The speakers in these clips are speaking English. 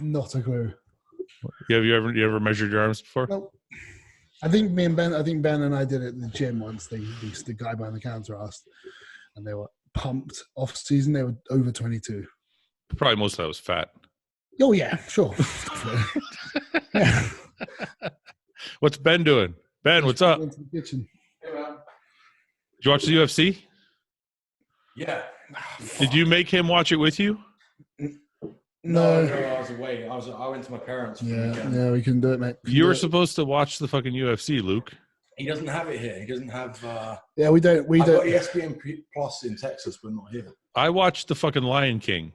not a clue. You ever measured your arms before? Nope. I think Ben and I did it at the gym once. The guy behind the counter asked, and they were pumped off season. They were over 22. Probably most of that was fat. Oh yeah, sure. Yeah. What's Ben doing? Ben, what's up? Into the kitchen. Hey, man. Did you watch the UFC? Yeah. Did you make him watch it with you? No. I was away. I went to my parents. For the weekend. Yeah, we can do it, mate. You were supposed to watch the fucking UFC, Luke. He doesn't have it here. He doesn't have. Yeah, we don't. I've got ESPN Plus in Texas, but not here. I watched the fucking Lion King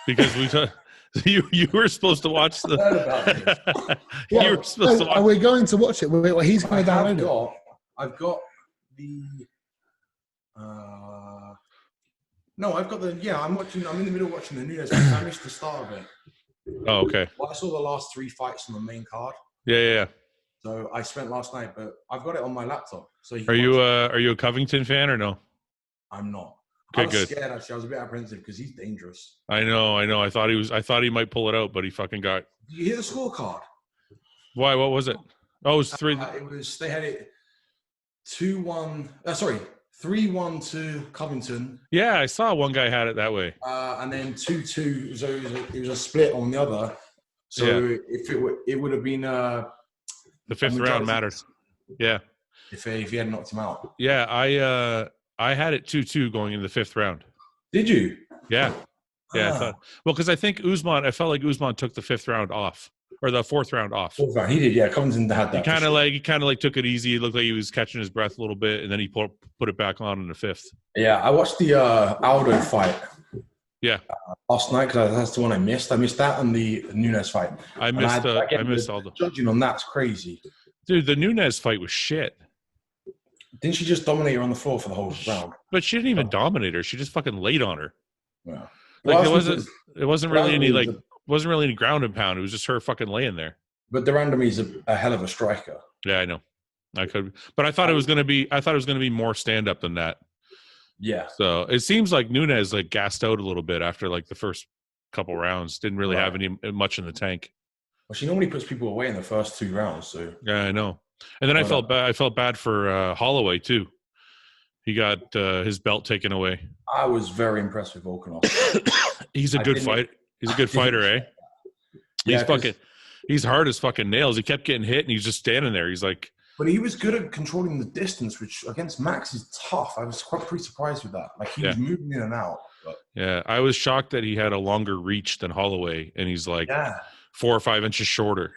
because you were supposed to watch the. Yeah, you were supposed to watch. We're going to watch it. He's going to download it. I've got the. No, I've got the. Yeah, I'm in the middle of watching the Nunes. I missed the start of it. Oh, okay. Well, I saw the last 3 fights on the main card. Yeah. So I spent last night, but I've got it on my laptop. So Are you a Covington fan or no? I'm not. Okay, I was good. scared actually. I was a bit apprehensive because he's dangerous. I know. I thought he might pull it out, but he fucking got. Did you hear the scorecard? Why? What was it? Oh, it was 3. They had it 2-1. 3-1 to Covington. Yeah, I saw one guy had it that way. And then 2-2. So it was a split on the other. So if it would have been the 5th round mattered. Yeah. If he had knocked him out. Yeah, I had it 2-2 going into the 5th round. Did you? Yeah. Yeah, I thought. Well, because I felt like Usman took the 5th round off. Or the 4th round off. 4th round. He did, yeah. Covington had that. He kind of took it easy. It looked like he was catching his breath a little bit, and then he put it back on in the 5th. Yeah, I watched the Aldo fight. Yeah. Last night because that's the one I missed. I missed that and the Nunes fight. I missed Aldo. Judging on that's crazy. Dude, the Nunes fight was shit. Didn't she just dominate her on the floor for the whole round? But she didn't even dominate her. She just fucking laid on her. Yeah. Like it wasn't really any ground and pound. It was just her fucking laying there. But Durandamy is a hell of a striker. Yeah, I know. But I thought it was gonna be more stand up than that. Yeah. So it seems like Nunes like gassed out a little bit after like the first couple rounds. Didn't really have much in the tank. Well, she normally puts people away in the first 2 rounds. So yeah, I know. And then I felt bad for Holloway too. He got his belt taken away. I was very impressed with Volkanovski. He's a good fighter. He's a good fighter, eh? He's hard as fucking nails. He kept getting hit, and he's just standing there. He's like, but he was good at controlling the distance, which against Max is tough. I was pretty surprised with that. Like he was moving in and out. But. Yeah, I was shocked that he had a longer reach than Holloway, and he's like 4 or 5 inches shorter.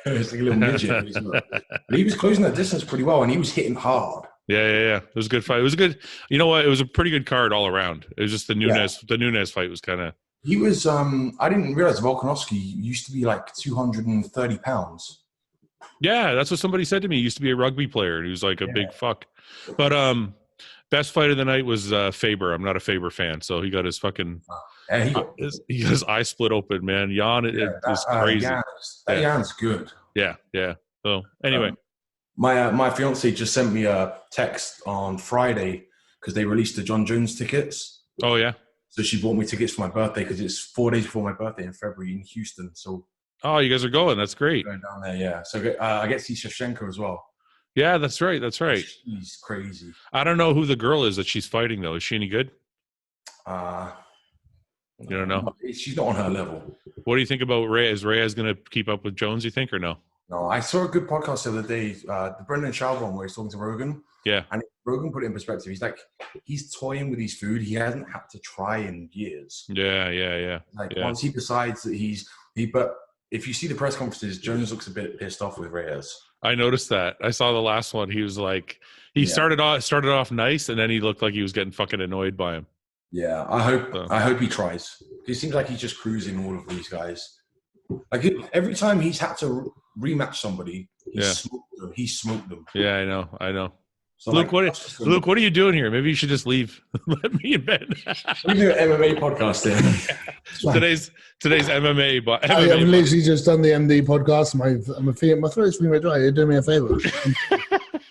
He's like a little midget. But he was closing that distance pretty well, and he was hitting hard. Yeah. It was a good fight. It was a good. You know what? It was a pretty good card all around. It was just the Nunes. The Nunes fight was kind of. He was. I didn't realize Volkanovski used to be like 230 pounds. Yeah, that's what somebody said to me. He used to be a rugby player. He was like a big fuck. But best fight of the night was Faber. I'm not a Faber fan, so he got his fucking. He got his eye split open, man. Jan, it was crazy. Jan's good. Yeah. So anyway. My fiance just sent me a text on Friday because they released the Jon Jones tickets. Oh, yeah? So she bought me tickets for my birthday because it's 4 days before my birthday in February in Houston. So oh, you guys are going. That's great. Going down there, yeah. So I get to see Shevchenko as well. Yeah, that's right. She's crazy. I don't know who the girl is that she's fighting, though. Is she any good? You don't know? She's not on her level. What do you think about Reyes? Is Reyes going to keep up with Jones, you think, or no? No, I saw a good podcast the other day, the Brendan Schaub one, where he's talking to Rogan. Yeah. And Rogan put it in perspective. He's like, he's toying with his food. He hasn't had to try in years. Yeah. Once he decides that but if you see the press conferences, Jones looks a bit pissed off with Reyes. I noticed that. I saw the last one. He was like, started off nice, and then he looked like he was getting fucking annoyed by him. Yeah, I hope he tries. He seems like he's just cruising all of these guys. Like every time he's had to rematch somebody, he smoked them. Yeah, I know. So Luke, like, what are you doing here? Maybe you should just leave. Let me in bed. We do an MMA podcast here. today's MMA. But I've literally just done the MD podcast. My throat's been dry. You're doing me a favor.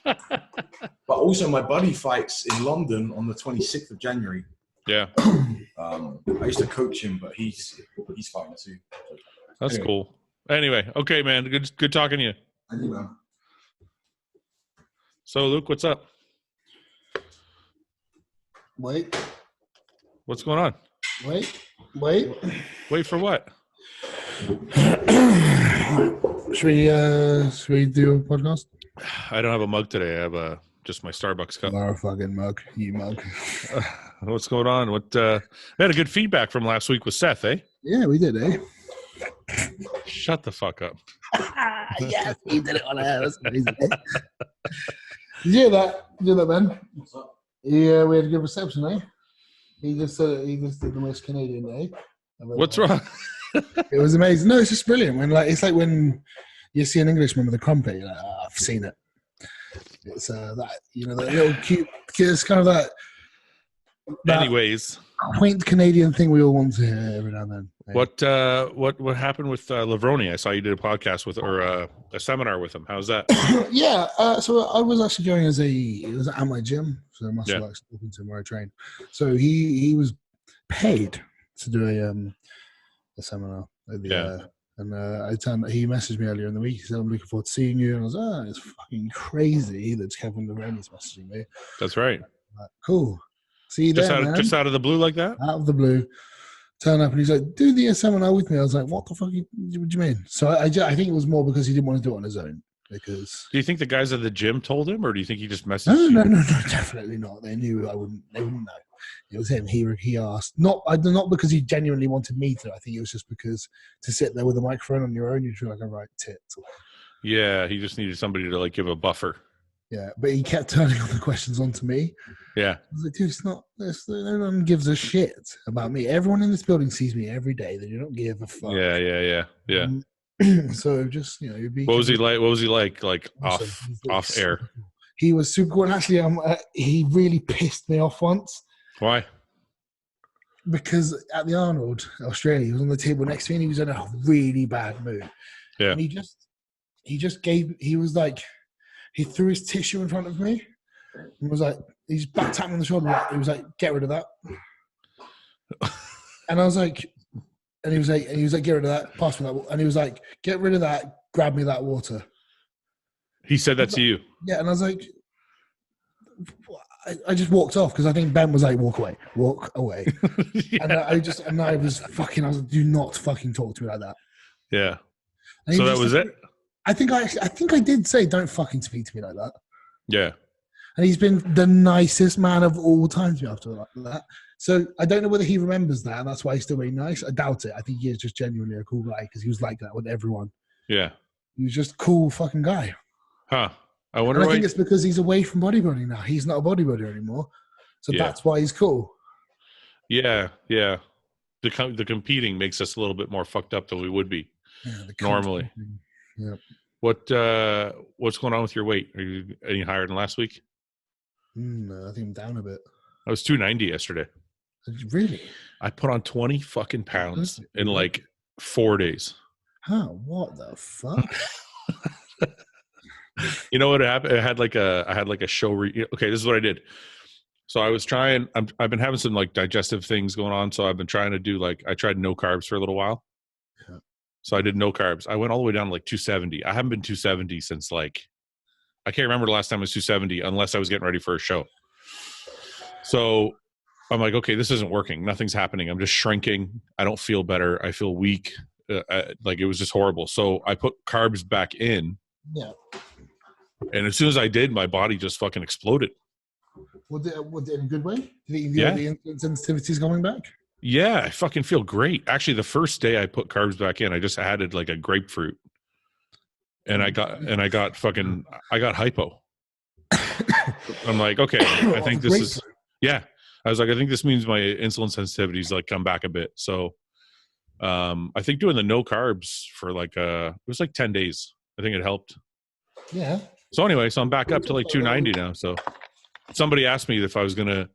But also, my buddy fights in London on the 26th of January. Yeah. I used to coach him, but he's fighting too. That's cool. Anyway, okay, man. Good talking to you. I do, man. So, Luke, what's up? Wait. What's going on? Wait for what? Should we do a podcast? I don't have a mug today. I have just my Starbucks cup. You're a fucking mug. You mug. What's going on? We had a good feedback from last week with Seth, eh? Yeah, we did, eh? Shut the fuck up. Yes, he did it on air. That's amazing. Did you hear that? Ben? What's up? Yeah, we had a good reception, eh? He just did the most Canadian, eh? What's wrong? It was amazing. No, it's just brilliant. It's like when you see an Englishman with a crumpet, you're like, oh, I've seen it. It's that that little cute. It's kind of that. Anyways, quaint Canadian thing we all want to hear every now and then. What happened with Lavroni? I saw you did a podcast with or a seminar with him. How's that? Yeah, so I was actually going it was at my gym, so muscle like talking to him where I train. So he was paid to do a seminar. And he messaged me earlier in the week. He said, "I'm looking forward to seeing you." And I was, it's fucking crazy that Kevin Lavroni's messaging me. That's right. Like, cool. See you just out of the blue like that? Out of the blue. Turn up and he's like, do the seminar with me. I was like, what the fuck what do you mean? So I think it was more because he didn't want to do it on his own. Because do you think the guys at the gym told him, or do you think he just messaged you? No, definitely not. They knew they wouldn't know. It was him. He asked. Not because he genuinely wanted me to. I think it was just because to sit there with a microphone on your own, you feel like a right tit. Yeah, he just needed somebody to like give a buffer. Yeah, but he kept turning all the questions on to me. Yeah. I was like, dude, no one gives a shit about me. Everyone in this building sees me every day. They don't give a fuck. Yeah. So just, you'd be. What was he like? Like off air? Cool. He was super cool. And actually, he really pissed me off once. Why? Because at the Arnold, Australia, he was on the table next to me and he was in a really bad mood. Yeah. And he threw his tissue in front of me and was like, he just back tapped me on the shoulder. He was like, get rid of that. And I was like, and he was like, get rid of that, pass me that. And he was like, get rid of that, grab me that water. He said that to you? Yeah. And I was like, I just walked off because I think Ben was like, walk away. Yeah. And I was like, do not fucking talk to me like that. Yeah. So that was it? I think I did say, don't fucking speak to me like that. Yeah. And he's been the nicest man of all time to me after that. So I don't know whether he remembers that, and that's why he's still being nice. I doubt it. I think he is just genuinely a cool guy because he was like that with everyone. Yeah. He was just a cool fucking guy. Huh. I think it's because he's away from bodybuilding now. He's not a bodybuilder anymore. So that's why he's cool. Yeah. The competing makes us a little bit more fucked up than we would be normally. Yeah. What's going on with your weight? Are you any higher than last week? No, I think I'm down a bit. I was 290 yesterday. Really? I put on 20 fucking pounds in like 4 days. Huh? What the fuck? You know what happened? I had like a show. Okay, this is what I did. So I was trying. I've been having some like digestive things going on. So I've been trying to do I tried no carbs for a little while. Yeah. So I did no carbs. I went all the way down to like 270. I haven't been 270 since I can't remember the last time I was 270 unless I was getting ready for a show. So I'm like, okay, this isn't working. Nothing's happening. I'm just shrinking. I don't feel better. I feel weak. It was just horrible. So I put carbs back in. Yeah. And as soon as I did, my body just fucking exploded. Was it in a good way? Did you feel the insulin sensitivity's coming back? Yeah, I fucking feel great. Actually, the first day I put carbs back in, I just added like a grapefruit. And I got hypo. I'm like, okay, I think this is, I was like, I think this means my insulin sensitivity's like come back a bit. So I think doing the no carbs for it was like 10 days. I think it helped. Yeah. So anyway, I'm back up to like 290 now. So somebody asked me if I was they're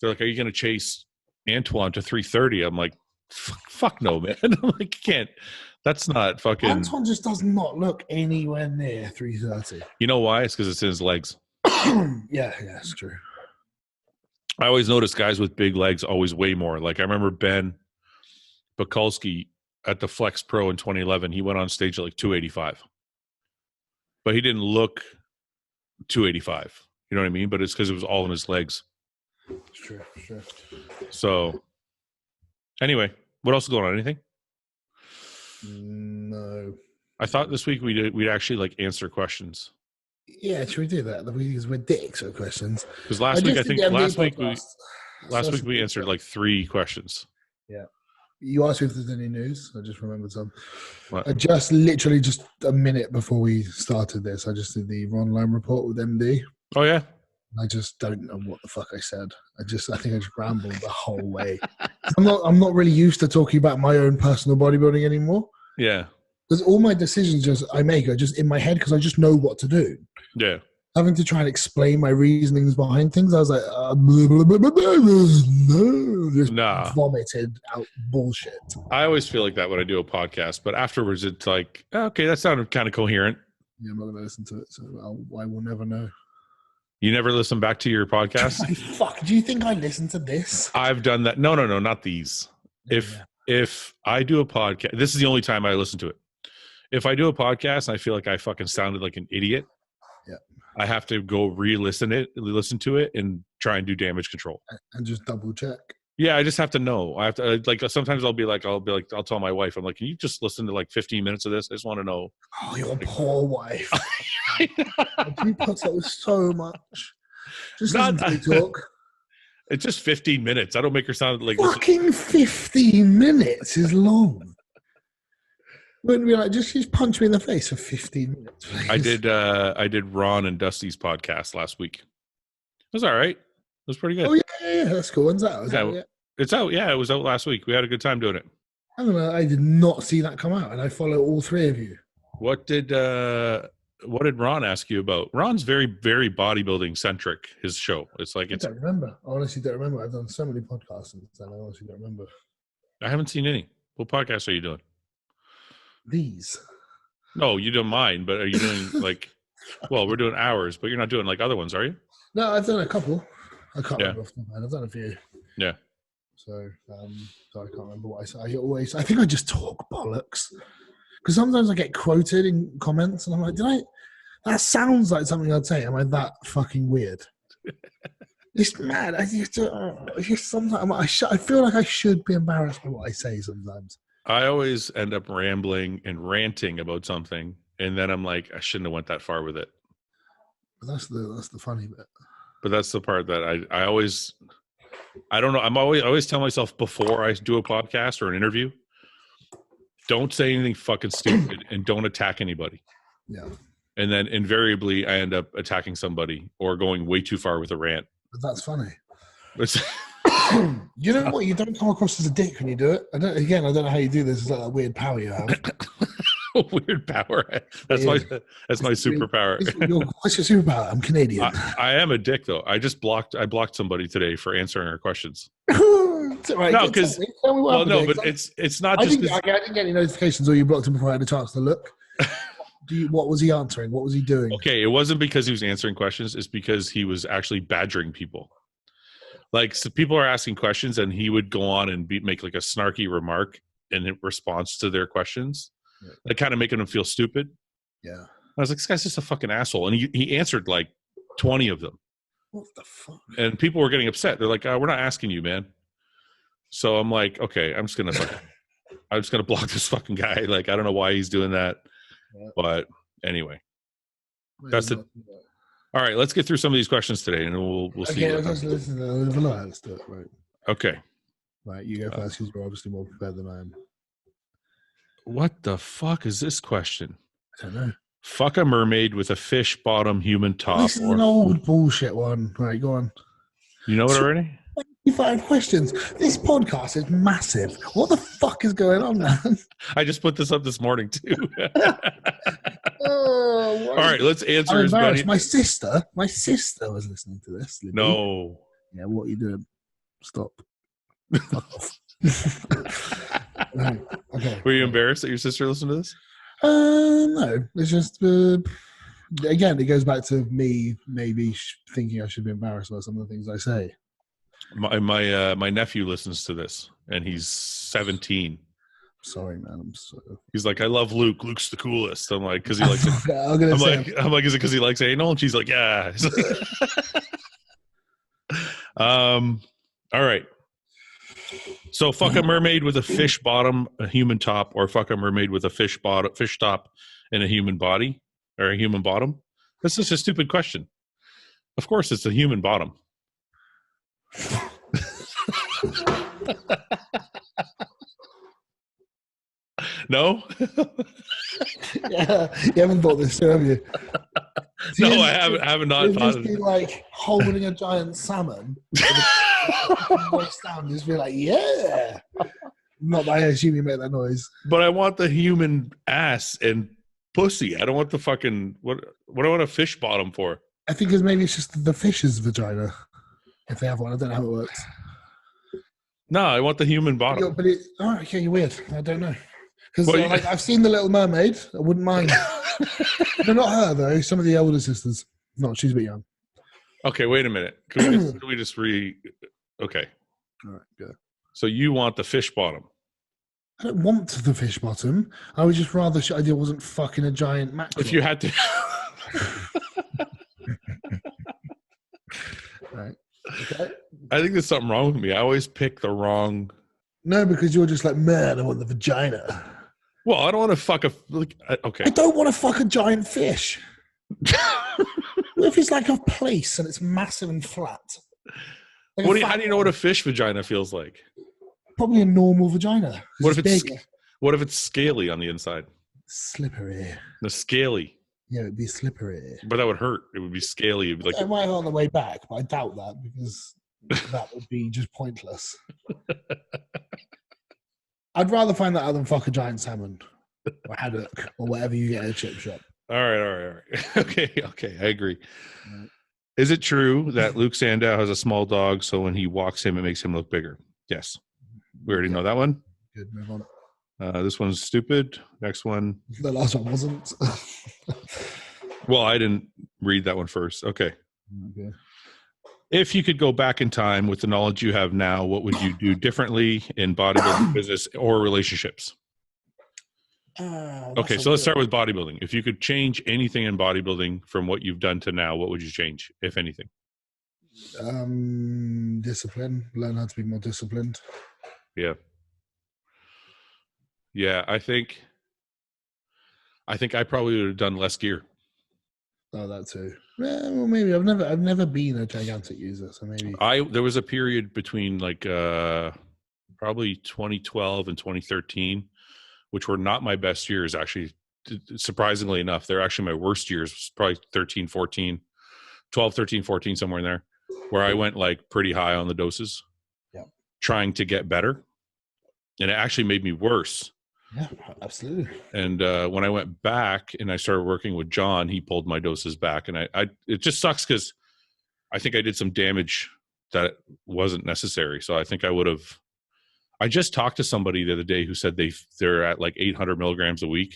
like, are you going to chase Antoine to 330? I'm like, fuck no, man. I'm like, you can't. That's not fucking. Antoine just does not look anywhere near 330. You know why? It's because it's in his legs. Yeah, it's true. I always notice guys with big legs always weigh more. Like I remember Ben Bukulski at the Flex Pro in 2011. He went on stage at like 285, but he didn't look 285. You know what I mean? But it's because it was all in his legs. Sure. So anyway, what else is going on? Anything? No. I thought this week we'd actually like answer questions. Yeah, should we do that? Because we're dicks at questions. Because last week we answered like 3 questions. Yeah. You asked me if there's any news. I just remembered some. What? I just literally just a minute before we started this, I just did the Ron Line report with MD. Oh yeah. I just don't know what the fuck I said. I think I just rambled the whole way. I'm not really used to talking about my own personal bodybuilding anymore. Yeah. Because all my decisions I make are just in my head because I just know what to do. Yeah. Having to try and explain my reasonings behind things, I was like, just vomited out bullshit. I always feel like that when I do a podcast, but afterwards it's like, okay, that sounded kind of coherent. Yeah, I'm not going to listen to it, so I will never know. You never listen back to your podcast? Fuck, do you think I listen to this? I've done that. No, not these. If I do a podcast, this is the only time I listen to it. If I do a podcast and I feel like I fucking sounded like an idiot, I have to go listen to it and try and do damage control. And just double check. Yeah, I just have to know. I have to like sometimes I'll tell my wife, I'm like, can you just listen to like 15 minutes of this? I just want to know. Oh, your poor wife. You put up with so much. Just listen to me talk. It's just 15 minutes. I don't make her sound like fucking 15 minutes is long. Wouldn't be like, just punch me in the face for 15 minutes, please. I did Ron and Dusty's podcast last week. It was all right. It was pretty good. Oh yeah, that's cool. When's that? It's out. Yeah, it was out last week. We had a good time doing it. I don't know. I did not see that come out, and I follow all 3 of you. What did Ron ask you about? Ron's very, very bodybuilding centric. His show. It's like I don't remember. I honestly don't remember. I've done so many podcasts and I honestly don't remember. I haven't seen any. What podcast are you doing? These. No, you don't mind, but are you doing like? Well, we're doing ours, but you're not doing like other ones, are you? No, I've done a couple. I can't remember off the top of my head. I've done a few. Yeah. So I can't remember what I say. I think I just talk bollocks. Because sometimes I get quoted in comments and I'm like, that sounds like something I'd say. Am I that fucking weird? It's mad. I feel like I should be embarrassed by what I say sometimes. I always end up rambling and ranting about something. And then I'm like, I shouldn't have went that far with it. But that's the funny bit. But that's the part that I always, I don't know. I always tell myself before I do a podcast or an interview, don't say anything fucking stupid and don't attack anybody. Yeah. And then invariably I end up attacking somebody or going way too far with a rant. But that's funny. You know what? You don't come across as a dick when you do it. I don't know how you do this. It's like that weird power you have. Weird power. That's my superpower. What's your superpower? I'm Canadian. I am a dick though. I blocked somebody today for answering our questions. Right, no, because it's not just. I didn't get any notifications, or you blocked him before I had a chance to look. What was he answering? What was he doing? Okay, it wasn't because he was answering questions. It's because he was actually badgering people. Like, so people are asking questions, and he would go on and make like a snarky remark in response to their questions, like kind of making them feel stupid. Yeah, I was like, this guy's just a fucking asshole, and he answered like 20 of them. What the fuck? And people were getting upset. They're like, we're not asking you, man. So I'm like, okay, I'm just gonna block this fucking guy. Like, I don't know why he's doing that, but anyway, that's it. All right, let's get through some of these questions today, and we'll see. Okay, let's do it. Right. Okay. Right, you go first. Because you're obviously more prepared than I am. What the fuck is this question? I don't know. Fuck a mermaid with a fish bottom, human top. This is an old bullshit one. Right, go on. You know it already? 25 questions. This podcast is massive. What the fuck is going on, man? I just put this up this morning too. All right, let's answer as many. My sister was listening to this. Libby. No. Yeah, what are you doing? Stop. Fuck off. Okay. Were you embarrassed that your sister listened to this? No. It's just again, it goes back to me maybe thinking I should be embarrassed about some of the things I say. My nephew listens to this, and he's 17. Sorry, man. I'm so. He's like, I love Luke. Luke's the coolest. I'm like, because he likes. I'm like, is it because he likes anal? And she's like, yeah. All right. So fuck a mermaid with a fish bottom, a human top, or fuck a mermaid with a fish top, and a human body or a human bottom. That's just a stupid question. Of course, it's a human bottom. No? Yeah, you haven't thought this through, have you? No, I haven't not thought of it. Just be like holding a giant salmon. Voice down, just be like, yeah. Not that I assume you make that noise. But I want the human ass and pussy. I don't want the fucking what do I want a fish bottom for? I think maybe it's just the fish's vagina. If they have one, I don't know how it works. No, I want the human bottom. Okay, you're weird. I don't know. Because I've seen The Little Mermaid. I wouldn't mind. No, not her, though. Some of the older sisters. No, she's a bit young. Okay, wait a minute. Can we just Okay. All right, good. So you want the fish bottom? I don't want the fish bottom. I would just rather I wasn't fucking a giant mackerel. If you had to... Right. Okay. I think there's something wrong with me. I always pick the wrong... No, because you're just like, man, I want the vagina. Well, I don't want to fuck okay. I don't want to fuck a giant fish. What if it's like a place and it's massive and flat? Like how do you know what a fish vagina feels like? Probably a normal vagina. What if it's scaly on the inside? Slippery. The scaly. Yeah, it'd be slippery. But that would hurt. It would be scaly. It'd be like... It might hurt on the way back, but I doubt that because that would be just pointless. I'd rather find that out than fuck a giant salmon or haddock or whatever you get at a chip shop. All right. Okay, I agree. Right. Is it true that Luke Sandoe has a small dog, so when he walks him, it makes him look bigger? Yes. We already know that one. Good, move on. This one's stupid. Next one. The last one wasn't. Well, I didn't read that one first. Okay. If you could go back in time with the knowledge you have now, what would you do differently in bodybuilding, business, or relationships? Okay, so let's start with bodybuilding. If you could change anything in bodybuilding from what you've done to now, what would you change, if anything? Discipline. Learn how to be more disciplined. Yeah. Yeah, I think I probably would have done less gear. Oh, that too. Yeah, well, maybe I've never been a gigantic user, so maybe there was a period between like probably 2012 and 2013, which were not my best years. Actually, surprisingly enough, they're actually my worst years. Probably 13, 14, 12, 13, 14, somewhere in there, where I went like pretty high on the doses, trying to get better, and it actually made me worse. Yeah, absolutely. And when I went back and I started working with Jon, he pulled my doses back, and it just sucks because I think I did some damage that wasn't necessary. So I think I would have. I just talked to somebody the other day who said they're at like 800 milligrams a week,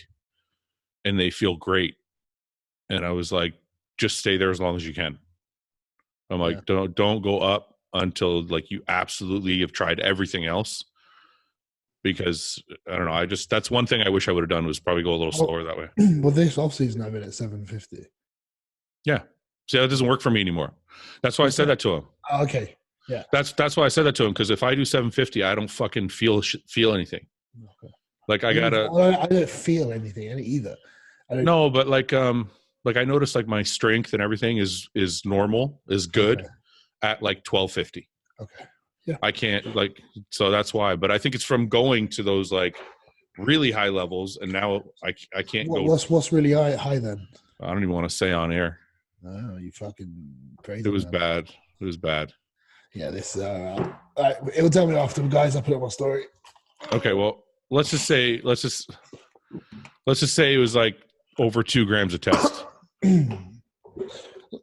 and they feel great. And I was like, just stay there as long as you can. I'm like, don't go up until like you absolutely have tried everything else. Because I don't know, that's one thing I wish I would have done was probably go a little slower that way. Well, this off-season I've been at 750. Yeah. See, that doesn't work for me anymore. That's why I said that to him. Okay. Yeah. That's why I said that to him, because if I do 750, I don't fucking feel anything. Okay. Like I don't feel anything either. No, but like I noticed like my strength and everything is normal, is good at like 1250. Okay. Yeah. I can't so that's why. But I think it's from going to those like really high levels, and now I can't go. What's really high then? I don't even want to say on air. No, you fucking crazy. It was bad. It was bad. Yeah, this it'll tell me after, guys. I put up my story. Okay, well, let's just say it was like over 2 grams a test.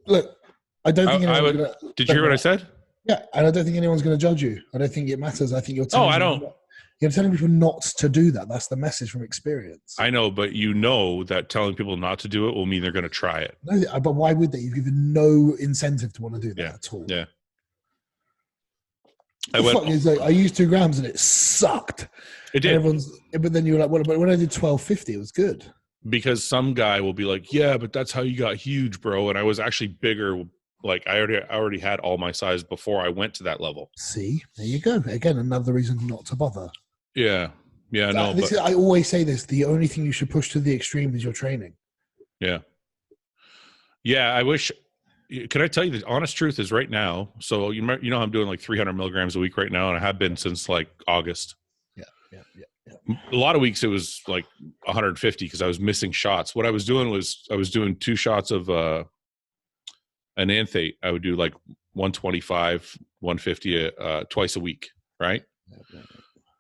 Look, I don't think did you hear what I said? Yeah, and I don't think anyone's going to judge you. I don't think it matters. I think you're telling you're telling people not to do that. That's the message from experience. I know, but you know that telling people not to do it will mean they're going to try it. No, but why would they? You've given no incentive to want to do that at all. Yeah. I used 2 grams and it sucked. It did. But then you were like, well, but when I did 1250, it was good. Because some guy will be like, yeah, but that's how you got huge, bro. And I was actually bigger. Like I already had all my size before I went to that level. See, there you go. Again, another reason not to bother. Yeah. Yeah, no. I always say this. The only thing you should push to the extreme is your training. Yeah. Yeah, I wish. Can I tell you the honest truth is right now? So you know I'm doing like 300 milligrams a week right now, and I have been since like August. Yeah. A lot of weeks it was like 150 because I was missing shots. What I was doing was I was doing 2 shots of an anthate. I would do like 125, 150 twice a week, right? Yeah.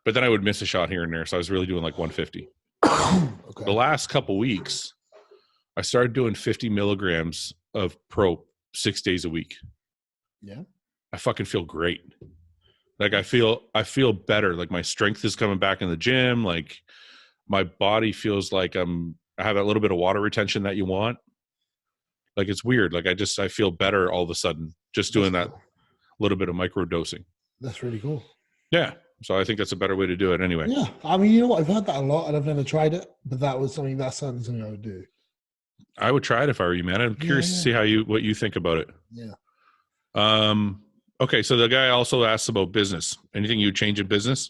But then I would miss a shot here and there, so I was really doing like 150. Okay. The last couple weeks, I started doing 50 milligrams of Pro 6 days a week. Yeah. I fucking feel great. Like I feel better. Like my strength is coming back in the gym. Like my body feels like I have a little bit of water retention that you want. Like it's weird. Like I feel better all of a sudden just doing that little bit of micro dosing. That's really cool. Yeah. So I think that's a better way to do it anyway. Yeah. I mean, you know what? I've heard that a lot and I've never tried it, but that's something I would do. I would try it if I were you, man. I'm curious to see what you think about it. Yeah. Okay, so the guy also asks about business. Anything you change in business?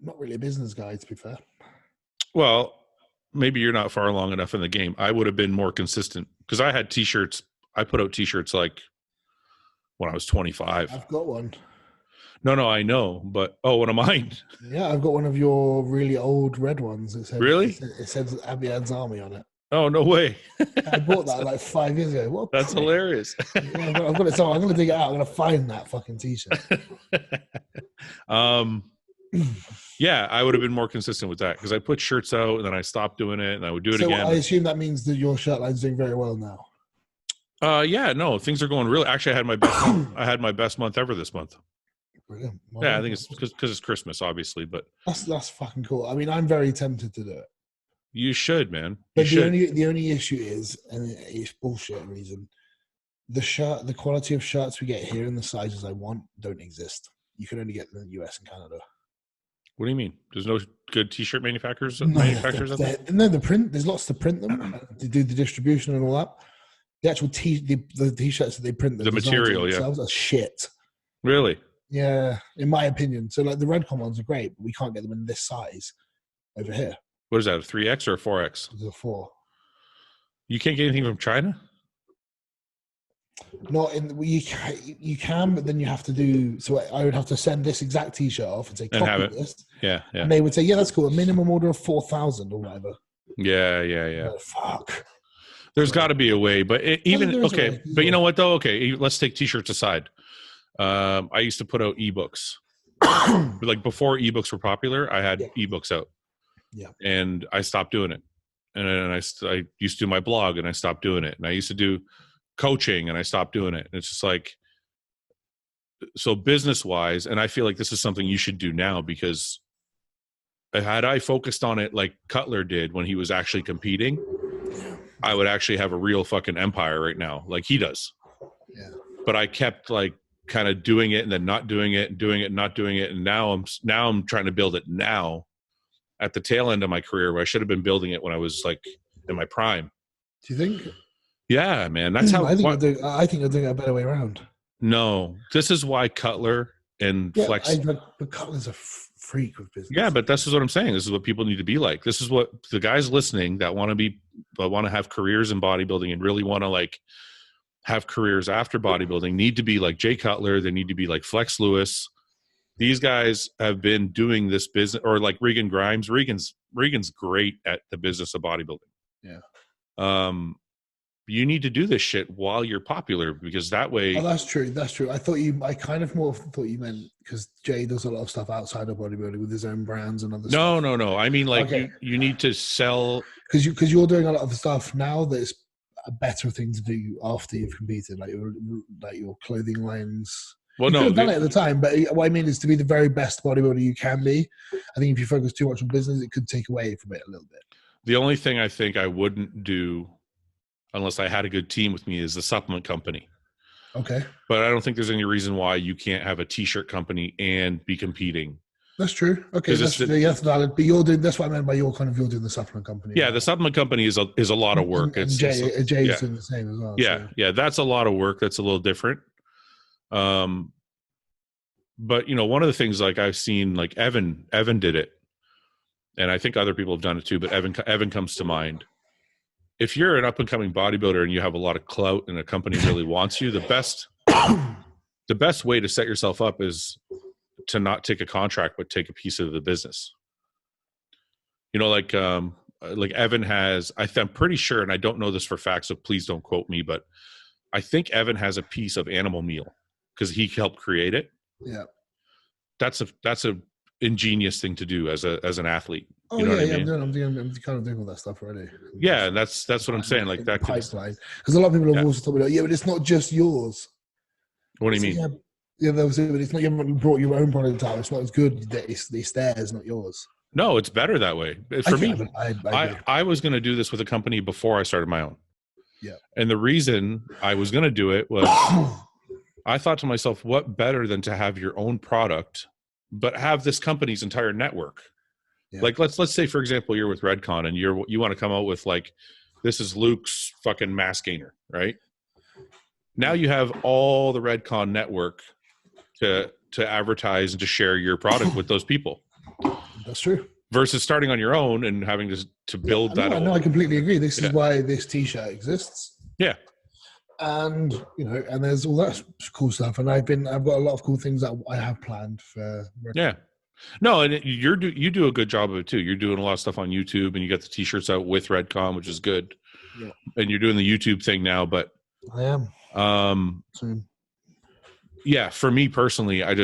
Not really a business guy, to be fair. Well, maybe you're not far along enough in the game. I would have been more consistent because I had T-shirts. I put out T-shirts like when I was 25. I've got one. No, I know, but one of mine. Yeah, I've got one of your really old red ones. Really? It says Abiad's Army on it. Oh, no way. I bought that like 5 years ago. That's hilarious. Yeah, I've got it. So I'm going to dig it out. I'm going to find that fucking T-shirt. Yeah, I would have been more consistent with that because I put shirts out and then I stopped doing it and I would do it again. I assume that means that your shirt line's doing very well now. Yeah, no, things are going really. Actually, I had my best month. I had my best month ever this month. Brilliant. Well, yeah, I think it's because it's Christmas, obviously, but that's fucking cool. I mean, I'm very tempted to do it. You should, man. But the only issue is, and it's bullshit reason, the quality of shirts we get here and the sizes I want don't exist. You can only get them in the US and Canada. What do you mean? There's no good T-shirt manufacturers? No, the print. There's lots to print them. To do the distribution and all that. The actual the T-shirts that they print, the material, themselves are shit. Really? Yeah, in my opinion. So like the Redcon ones are great, but we can't get them in this size over here. What is that, a 3X or a 4X? It's a 4. You can't get anything from China? Not in you can, but then you have to do. So I would have to send this exact T-shirt off and say, copy this. Yeah. And they would say, yeah, that's cool. A minimum order of 4,000 or whatever. Yeah. Oh, fuck. There's got to be a way, but but you know what though? Okay, let's take T-shirts aside. I used to put out ebooks. Like before ebooks were popular, I had ebooks out. Yeah. And I stopped doing it. And then I used to do my blog and I stopped doing it. And I used to do coaching and I stopped doing it. And it's just like, so business wise, and I feel like this is something you should do now because had I focused on it like Cutler did when he was actually competing, I would actually have a real fucking empire right now, like he does. Yeah. But I kept like kind of doing it and then not doing it and doing it and not doing it. And now I'm trying to build it now at the tail end of my career where I should have been building it when I was like in my prime. Do you think? Yeah, man. That's how I think you're doing it a better way around. No, this is why Cutler and Flex. But Cutler's a freak with business. Yeah, but this is what I'm saying. This is what people need to be like. This is what the guys listening that want to have careers in bodybuilding and really want to like have careers after bodybuilding need to be like Jay Cutler. They need to be like Flex Lewis. These guys have been doing this business, or like Regan Grimes. Regan's great at the business of bodybuilding. Yeah. You need to do this shit while you're popular because that way. Oh, that's true. I kind of more thought you meant because Jay does a lot of stuff outside of bodybuilding with his own brands and other stuff. No. I mean, like you need to sell because you're doing a lot of stuff now that's a better thing to do after you've competed, like your clothing lines. Well, you could have done it at the time, but what I mean is to be the very best bodybuilder you can be. I think if you focus too much on business, it could take away from it a little bit. The only thing I think I wouldn't do unless I had a good team with me is the supplement company. Okay. But I don't think there's any reason why you can't have a t-shirt company and be competing. That's true. Okay, that's valid. But you're doing, that's what I meant by you're doing the supplement company. Yeah, the supplement company is a lot of work. And Jay's doing the same as well. Yeah, so. yeah, that's a lot of work. That's a little different. But you know, one of the things like I've seen, like Evan did it, and I think other people have done it too. But Evan comes to mind. If you're an up and coming bodybuilder and you have a lot of clout and a company really wants you, the best way to set yourself up is to not take a contract but take a piece of the business. You know, like Evan has, I'm pretty sure, and I don't know this for fact, so please don't quote me, but I think Evan has a piece of Animal Meal because he helped create it. Yeah, that's a ingenious thing to do as an athlete. Oh, you know what I mean? I'm kind of doing all that stuff already. Yeah, and that's what I'm saying. Like that pipeline, because a lot of people have also told me, like, yeah, but it's not just yours. What do you mean? Yeah, they'll say, but it's not, you haven't brought your own product out. It's not as good. It's theirs, not yours. No, it's better that way. For me, I was going to do this with a company before I started my own. Yeah, and the reason I was going to do it was I thought to myself, what better than to have your own product, but have this company's entire network. Yeah. Like let's say, for example, you're with Redcon and you want to come out with like, this is Luke's fucking mass gainer, right? Now you have all the Redcon network to advertise and to share your product with those people. That's true. Versus starting on your own and having to build that. I completely agree. This is why this T-shirt exists. Yeah. And you know, and there's all that cool stuff, and I've got a lot of cool things that I have planned for. Yeah. No, and you do a good job of it too. You're doing a lot of stuff on YouTube, and you got the T-shirts out with Redcon, which is good. Yeah. And you're doing the YouTube thing now, but I am. Soon. Yeah, for me personally, I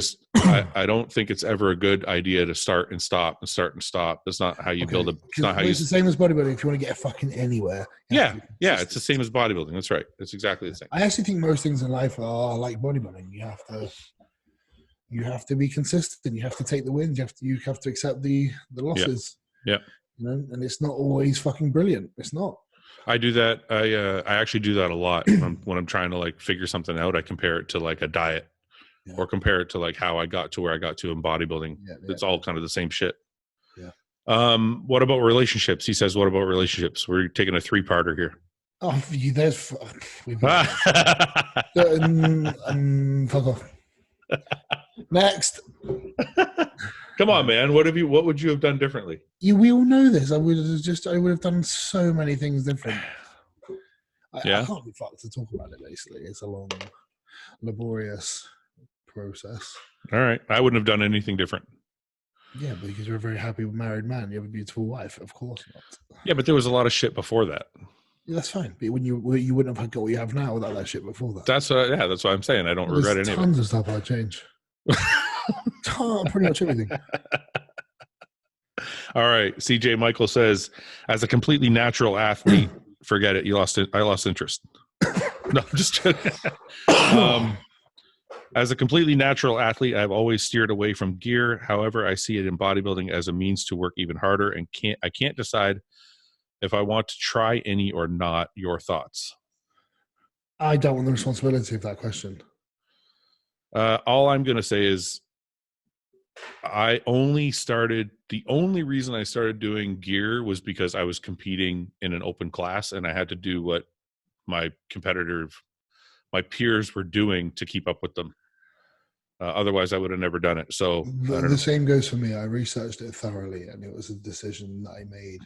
don't think it's ever a good idea to start and stop and start and stop. That's not how you build a. It's not how you. It's the same as bodybuilding. If you want to get fucking anywhere. Yeah, it's the same as bodybuilding. That's right. It's exactly the same. I actually think most things in life are like bodybuilding. You have to be consistent. You have to take the wins. You have to accept the losses. Yeah. You know, and it's not always fucking brilliant. It's not. I do that. I actually do that a lot when I'm trying to like figure something out. I compare it to like a diet, or compare it to like how I got to where I got to in bodybuilding. Yeah. It's all kind of the same shit. Yeah. What about relationships? He says, "What about relationships?" We're taking a 3-parter here. Oh, fuck off. Next. Come on, man. What would you have done differently? We all know this. I would have done so many things different. I can't be fucked to talk about it, basically. It's a long, laborious process. All right. I wouldn't have done anything different. Yeah, because you're a very happy married man. You have a beautiful wife. Of course not. Yeah, but there was a lot of shit before that. Yeah, that's fine. But when you wouldn't have got what you have now without that shit before that. That's what I'm saying. I don't regret any of it. Tons of stuff I'd change. Pretty much everything. All right. CJ Michael says, as a completely natural athlete, forget it. I lost interest. No, I'm just kidding. As a completely natural athlete, I've always steered away from gear. However, I see it in bodybuilding as a means to work even harder, and I can't decide if I want to try any or not. Your thoughts? I don't want the responsibility of that question. All I'm going to say is the only reason I started doing gear was because I was competing in an open class and I had to do what my peers were doing to keep up with them. Otherwise I would have never done it. So the same goes for me. I researched it thoroughly and it was a decision that I made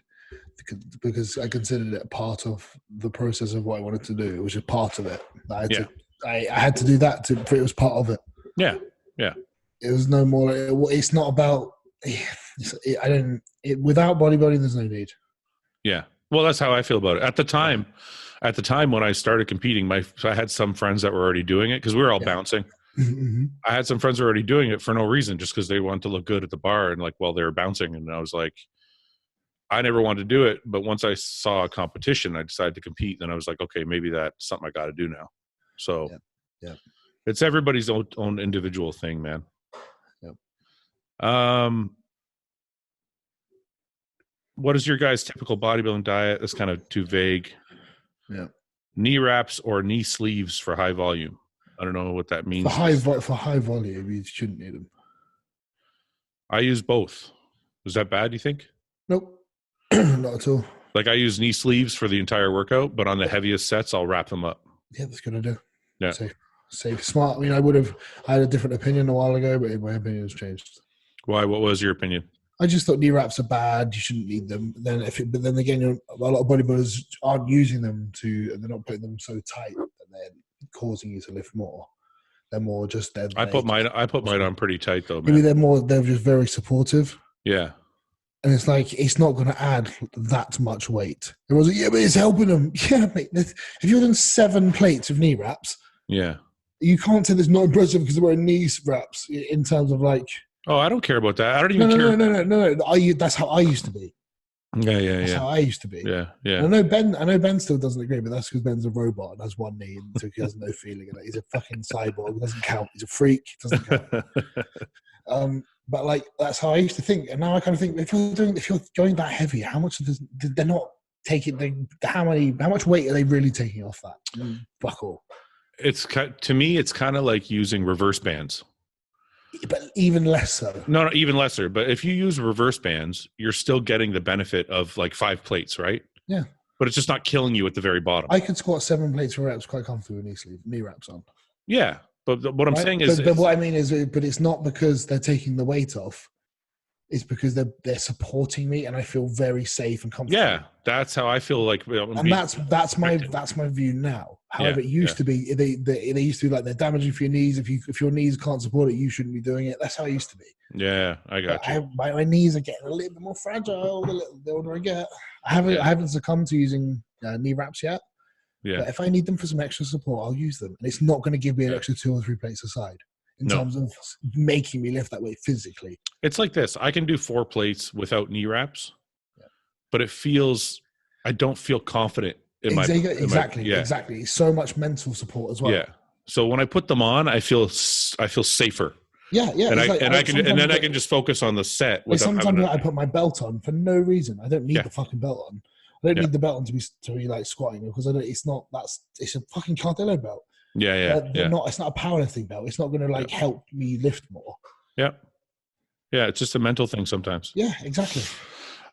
because I considered it part of the process of what I wanted to do. It was just part of it. I had to do that it was part of it. Yeah. Yeah. It was no more. It's not about. Without bodybuilding, there's no need. Yeah. Well, that's how I feel about it. At the time when I started competing, I had some friends that were already doing it because we were all bouncing. Mm-hmm. I had some friends who were already doing it for no reason, just because they wanted to look good at the bar and like while they were bouncing. And I was like, I never wanted to do it, but once I saw a competition, I decided to compete. Then I was like, okay, maybe that's something I got to do now. So, yeah. It's everybody's own individual thing, man. What is your guys' typical bodybuilding diet? That's kind of too vague. Yeah. Knee wraps or knee sleeves for high volume. I don't know what that means. For high volume, you shouldn't need them. I use both. Is that bad, you think? Nope. Not at all. Like I use knee sleeves for the entire workout, but on the heaviest sets, I'll wrap them up. Yeah, that's good idea. Yeah. Safe, smart. I mean, I had a different opinion a while ago, but my opinion has changed. Why? What was your opinion? I just thought knee wraps are bad. You shouldn't need them. But then again, a lot of bodybuilders aren't using them they're not putting them so tight that they're causing you to lift more. They're more just dead. I put mine on pretty tight though, Maybe man. they're just very supportive. Yeah. And it's like, it's not going to add that much weight. It was, yeah, but it's helping them. Yeah, mate. If you're doing 7 plates of knee wraps, yeah, you can't say that's not impressive because they're wearing knee wraps in terms of like. Oh, I don't care about that. I don't even care. No. That's how I used to be. Yeah. That's how I used to be. Yeah. And I know Ben still doesn't agree, but that's because Ben's a robot and has one knee and so he has no feeling in it. He's a fucking cyborg. It doesn't count. He's a freak. It doesn't count. But like that's how I used to think, and now I kind of think if you're going that heavy, how much they're not taking? How much weight are they really taking off that? Fuck all. To me, it's kind of like using reverse bands, but even less so. No, even lesser. But if you use reverse bands, you're still getting the benefit of like 5 plates, right? Yeah. But it's just not killing you at the very bottom. I could squat 7 plates for reps quite comfortably with knee wraps on. Yeah. But what I'm saying is... But what I mean is, but it's not because they're taking the weight off. It's because they're supporting me and I feel very safe and comfortable. Yeah, that's how I feel like... And that's my view now. However, it used to be, they used to be like, they're damaging for your knees. If your knees can't support it, you shouldn't be doing it. That's how I used to be. Yeah, I got you. My knees are getting a little bit more fragile the older I get. I haven't succumbed to using knee wraps yet. Yeah. But if I need them for some extra support, I'll use them. And it's not going to give me an extra 2 or 3 plates aside in terms of making me lift that weight physically. It's like this. I can do 4 plates without knee wraps, but I don't feel confident in Exactly. It's so much mental support as well. Yeah. So when I put them on, I feel safer. Yeah. And I can just focus on the set. Sometimes I put my belt on for no reason. I don't need the fucking belt on. I don't need the belt on to be like squatting because it's a fucking Cardello belt. Yeah. It's not a powerlifting belt. It's not going to help me lift more. Yeah. Yeah. It's just a mental thing sometimes. Yeah, exactly.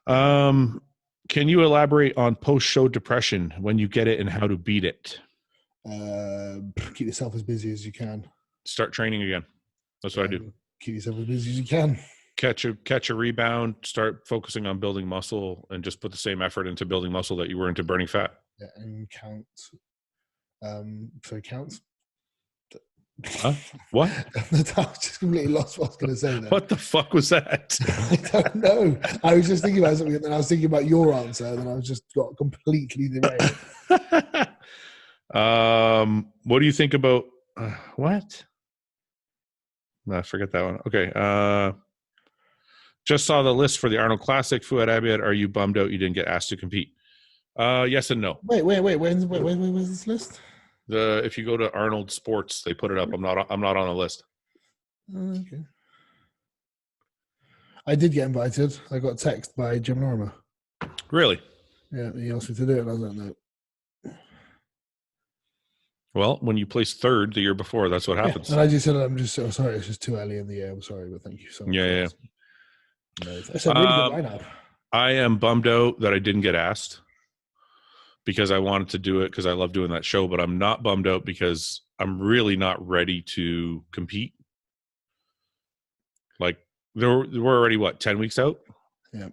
Can you elaborate on post-show depression when you get it and how to beat it? Keep yourself as busy as you can. Start training again. That's what I do. Keep yourself as busy as you can. Catch a rebound, start focusing on building muscle, and just put the same effort into building muscle that you were into burning fat. Yeah, and count. Count. Huh? What? I just completely lost what I was going to say there. What the fuck was that? I don't know. I was just thinking about something, and then I was thinking about your answer, and then I was just got completely derailed. What do you think about what? No, forget that one. Okay. Just saw the list for the Arnold Classic. Fouad Abiad, are you bummed out you didn't get asked to compete? Yes and no. Wait. Where's this list? If you go to Arnold Sports, they put it up. I'm not on the list. Okay. I did get invited. I got a text by Jim Lorimer. Really? Yeah, he asked me to do it, and I was like, no. Well, when you placed 3rd the year before, that's what happens. And I just said, I'm just so sorry. It's just too early in the year. I'm sorry, but thank you so much. Yeah. It's a really good lineup. I am bummed out that I didn't get asked because I wanted to do it because I love doing that show, but I'm not bummed out because I'm really not ready to compete. Like, we're already, 10 weeks out? Yeah.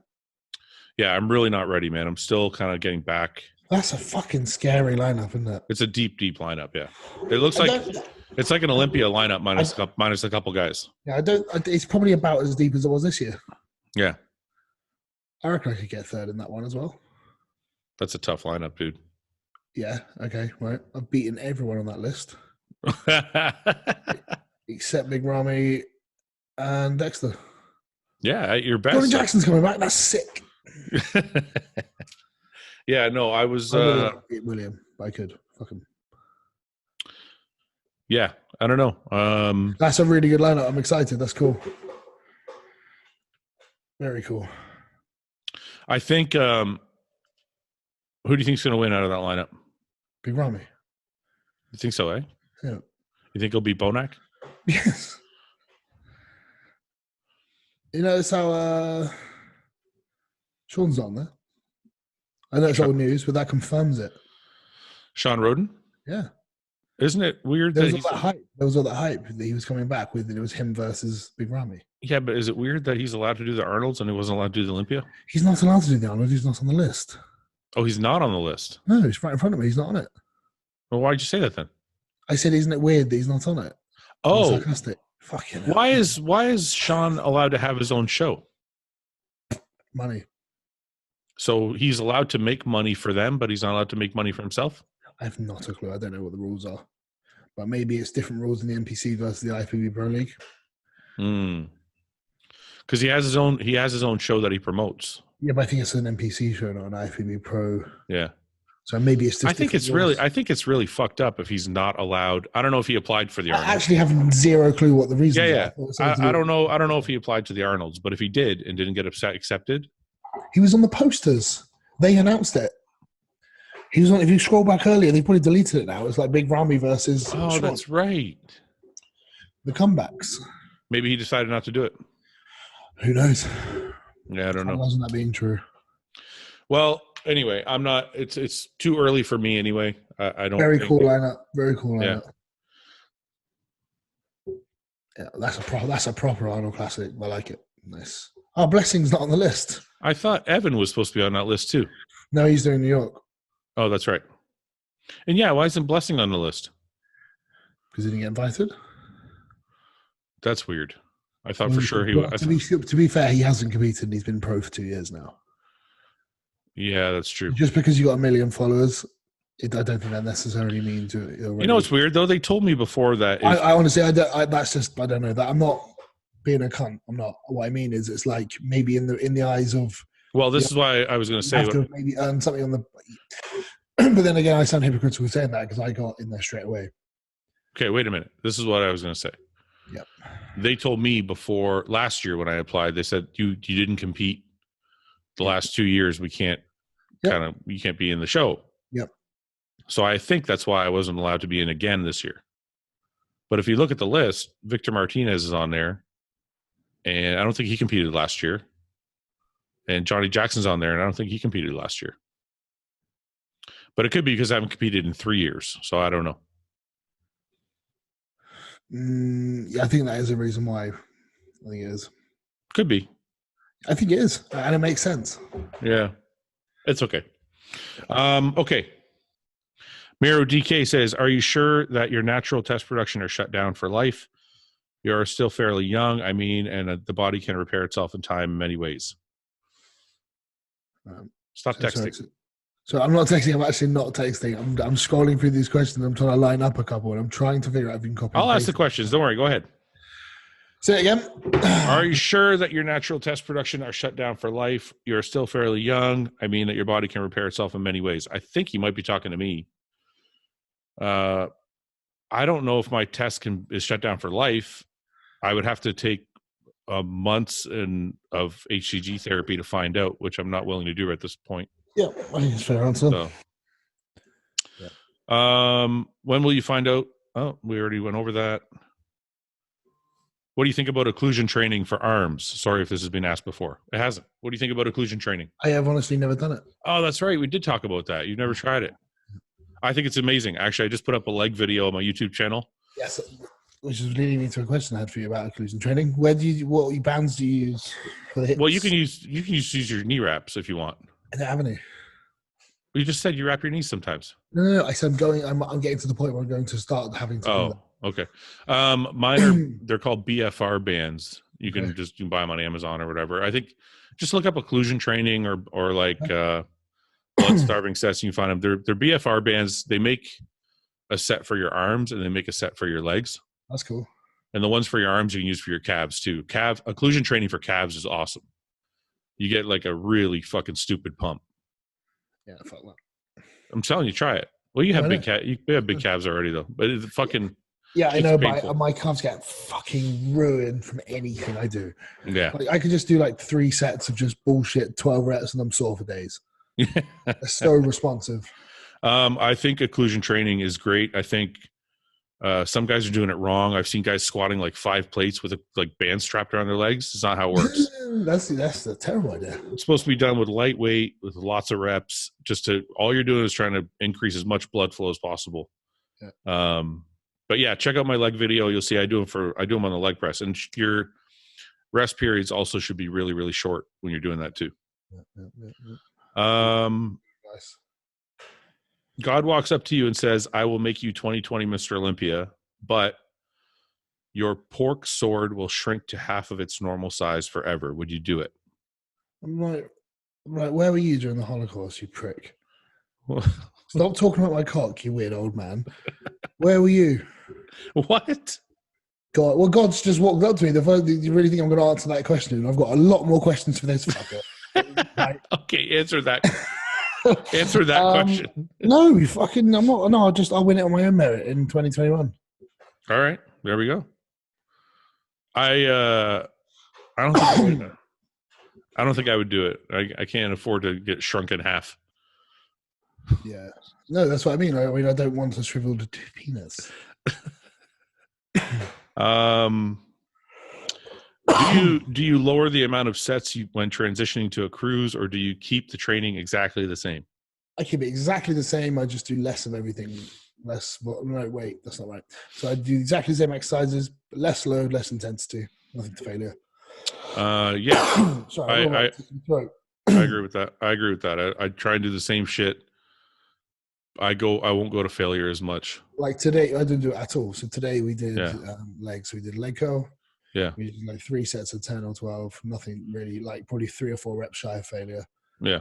Yeah, I'm really not ready, man. I'm still kind of getting back. That's a fucking scary lineup, isn't it? It's a deep lineup, yeah. It looks like it's like an Olympia lineup minus a couple guys. Yeah, it's probably about as deep as it was this year. Yeah. I reckon I could get 3rd in that one as well. That's a tough lineup, dude. Yeah, okay, right. I've beaten everyone on that list. Except Big Ramy and Dexter. Yeah, at your best. Jordan Jackson's coming back. That's sick. Yeah, no, I was... William, I could. Fuck him. Yeah, I don't know. That's a really good lineup. I'm excited. That's cool. Very cool. I think... who do you think's going to win out of that lineup? Big Ramy. You think so, eh? Yeah. You think he'll beat Bonac? Yes. You notice how Sean's on there? I know it's old news, but that confirms it. Sean Roden? Yeah. Isn't it weird there was all that hype that he was coming back with, and it was him versus Big Ramy. Yeah, but is it weird that he's allowed to do the Arnolds and he wasn't allowed to do the Olympia? He's not allowed to do the Arnold. He's not on the list. Oh, he's not on the list? No, he's right in front of me. He's not on it. Well, why'd you say that then? I said, isn't it weird that he's not on it? Oh. Sarcastic. Fucking hell. Why is Sean allowed to have his own show? Money. So he's allowed to make money for them, but he's not allowed to make money for himself? I have not a clue. I don't know what the rules are. But maybe it's different rules in the NPC versus the IFBB Pro League. Because he has his own show that he promotes. Yeah, but I think it's an NPC show, not an IFBB Pro. Yeah. So maybe it's just I think it's really fucked up if he's not allowed. I don't know if he applied for the Arnolds. I actually have zero clue what the reason is. Yeah. I don't know. I don't know if he applied to the Arnolds, but if he did and didn't get accepted. He was on the posters. They announced it. He was on. If you scroll back earlier, they probably deleted it now. It's like Big Ramy versus. Oh, Sean. That's right. The comebacks. Maybe he decided not to do it. Who knows? Yeah, I don't know. Imagine that being true. Well, anyway, I'm not. It's too early for me anyway. I don't. Very cool lineup. Very cool lineup. Yeah, that's a proper Arnold Classic. I like it. Nice. Oh, Blessing's not on the list. I thought Evan was supposed to be on that list too. No, he's doing New York. Oh, that's right. And yeah, why isn't Blessing on the list? Because he didn't get invited. That's weird. I thought for sure he was. To be fair, he hasn't competed and he's been pro for 2 years now. Yeah, that's true. Just because you got 1 million followers, I don't think that necessarily means you. You know, it's weird though. They told me before that. I honestly, that's just, I don't know that. I'm not being a cunt. I'm not. What I mean is, it's like maybe in the eyes of. Well, this is why I was going to say. Have to maybe earn something on the. But then again, I sound hypocritical saying that because I got in there straight away. Okay, wait a minute. This is what I was going to say. Yep. They told me before last year when I applied, they said you didn't compete the last 2 years. We can't you can't be in the show. Yep. So I think that's why I wasn't allowed to be in again this year. But if you look at the list, Victor Martinez is on there, and I don't think he competed last year. And Johnny Jackson's on there, and I don't think he competed last year. But it could be because I haven't competed in 3 years, so I don't know. Yeah, I think that is a reason why. I think it is. Could be. I think it is, and it makes sense. Yeah, it's okay. Okay. Miro DK says, "Are you sure that your natural test production are shut down for life? You are still fairly young. I mean, and the body can repair itself in time in many ways." Stop texting. So I'm not texting. I'm actually not texting. I'm scrolling through these questions. I'm trying to line up a couple, and I'm trying to figure out if you can copy. I'll ask the questions. Don't worry. Go ahead. Say it again. Are you sure that your natural test production are shut down for life? You're still fairly young. I mean, that your body can repair itself in many ways. I think he might be talking to me. I don't know if my test is shut down for life. I would have to take months of HCG therapy to find out, which I'm not willing to do at this point. Yeah, I think it's a fair answer. So, when will you find out? Oh, we already went over that. What do you think about occlusion training for arms? Sorry if this has been asked before. It hasn't. What do you think about occlusion training? I have honestly never done it. Oh, that's right. We did talk about that. You've never tried it. I think it's amazing. Actually, I just put up a leg video on my YouTube channel. Yes, which is leading me to a question I had for you about occlusion training. What bands do you use for the hips? Well, you can use your knee wraps if you want. I don't have any. You just said you wrap your knees sometimes. No. I said I'm getting to the point where I'm going to start having to do that. Okay. Mine they're called BFR bands. You can just buy them on Amazon or whatever. I think just look up occlusion training or like blood starving sets. You can find them. They're BFR bands. They make a set for your arms and they make a set for your legs. That's cool. And the ones for your arms you can use for your calves too. Occlusion training for calves is awesome. You get like a really fucking stupid pump. Yeah, fuck that. I'm telling you, try it. Well, you have you have big calves already though, but it's fucking. Yeah, I know, but my calves get fucking ruined from anything I do. Yeah. Like, I could just do like 3 sets of just bullshit, 12 reps, and I'm sore for days. They're so responsive. I think occlusion training is great. I think Some guys are doing it wrong. I've seen guys squatting like 5 plates with a like band strapped around their legs. It's not how it works. That's a terrible idea. It's supposed to be done with lightweight, with lots of reps. All you're doing is trying to increase as much blood flow as possible. Yeah. But yeah, check out my leg video. You'll see I do them on the leg press, and your rest periods also should be really, really short when you're doing that too. Nice. God walks up to you and says, "I will make you 2020 Mr. Olympia, but your pork sword will shrink to half of its normal size forever. Would you do it?" I'm like, where were you during the Holocaust, you prick? Stop talking about my cock, you weird old man. Where were you? What? God, well, God's just walked up to me. You really think I'm going to answer that question? I've got a lot more questions for this fucker. Right. Okay, answer that. Answer that question. No, I'm not. No, I'll win it on my own merit in 2021. All right, there we go. I don't think I would do it. I can't afford to get shrunk in half. Yeah, no, that's what I mean. I don't want a shriveled penis. Do you lower the amount of sets when transitioning to a cruise, or do you keep the training exactly the same? I keep it exactly the same. I just do less of everything. No, wait, that's not right. So I do exactly the same exercises, but less load, less intensity, nothing to failure. Yeah. Sorry, I agree with that. I try and do the same shit. I won't go to failure as much. Like today, I didn't do it at all. So today we did legs. We did leg curl. Yeah. We did like 3 sets of 10 or 12. Nothing really, like probably 3 or 4 reps shy of failure. Yeah.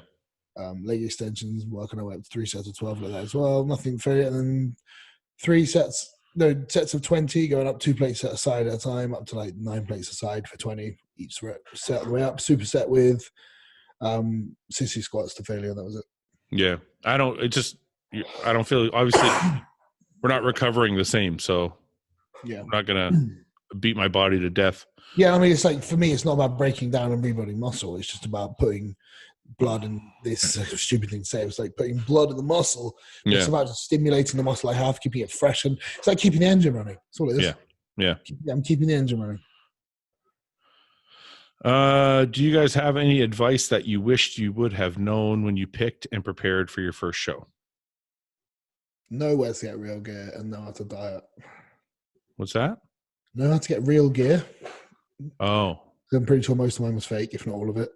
Leg extensions, working our way up to 3 sets of 12 like that as well. Nothing failure. And then sets of 20, going up 2 plates at a side at a time, up to like 9 plates a side for 20. Each rep set the way up. Superset with sissy squats to failure. That was it. Yeah. I don't feel, obviously we're not recovering the same. So yeah, I'm not going to beat my body to death. Yeah. I mean, it's like, for me, it's not about breaking down and rebuilding muscle. It's just about putting blood in this stupid thing to say. It's like putting blood in the muscle. Yeah. It's about just stimulating the muscle I have, keeping it fresh. And it's like keeping the engine running. That's all it is. Yeah. I'm keeping the engine running. Do you guys have any advice that you wished you would have known when you picked and prepared for your first show? Know where to get real gear and know how to diet. What's that? Know how to get real gear. Oh. I'm pretty sure most of mine was fake, if not all of it.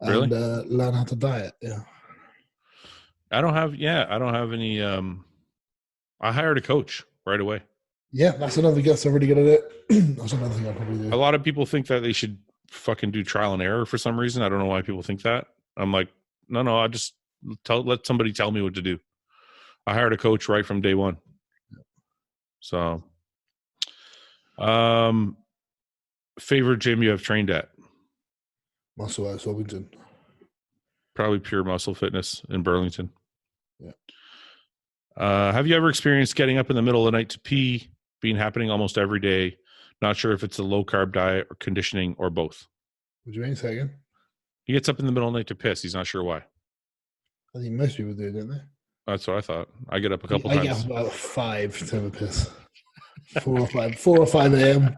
Really? And learn how to diet. Yeah. I don't have any. I hired a coach right away. Yeah, that's another guess. I'm really good at it. That's another thing I probably do. A lot of people think that they should fucking do trial and error for some reason. I don't know why people think that. I'm like, no, I just let somebody tell me what to do. I hired a coach right from day one. So, favorite gym you have trained at? Muscle House, Orpington. Probably Pure Muscle Fitness in Burlington. Yeah. Have you ever experienced getting up in the middle of the night to pee, being happening almost every day? Not sure if it's a low carb diet or conditioning or both. What do you mean? Say again? He gets up in the middle of the night to piss. He's not sure why. I think most people do, don't they? That's what I thought. I get up a couple times. I get up about 5 to have a piss. 4 or 5 a.m.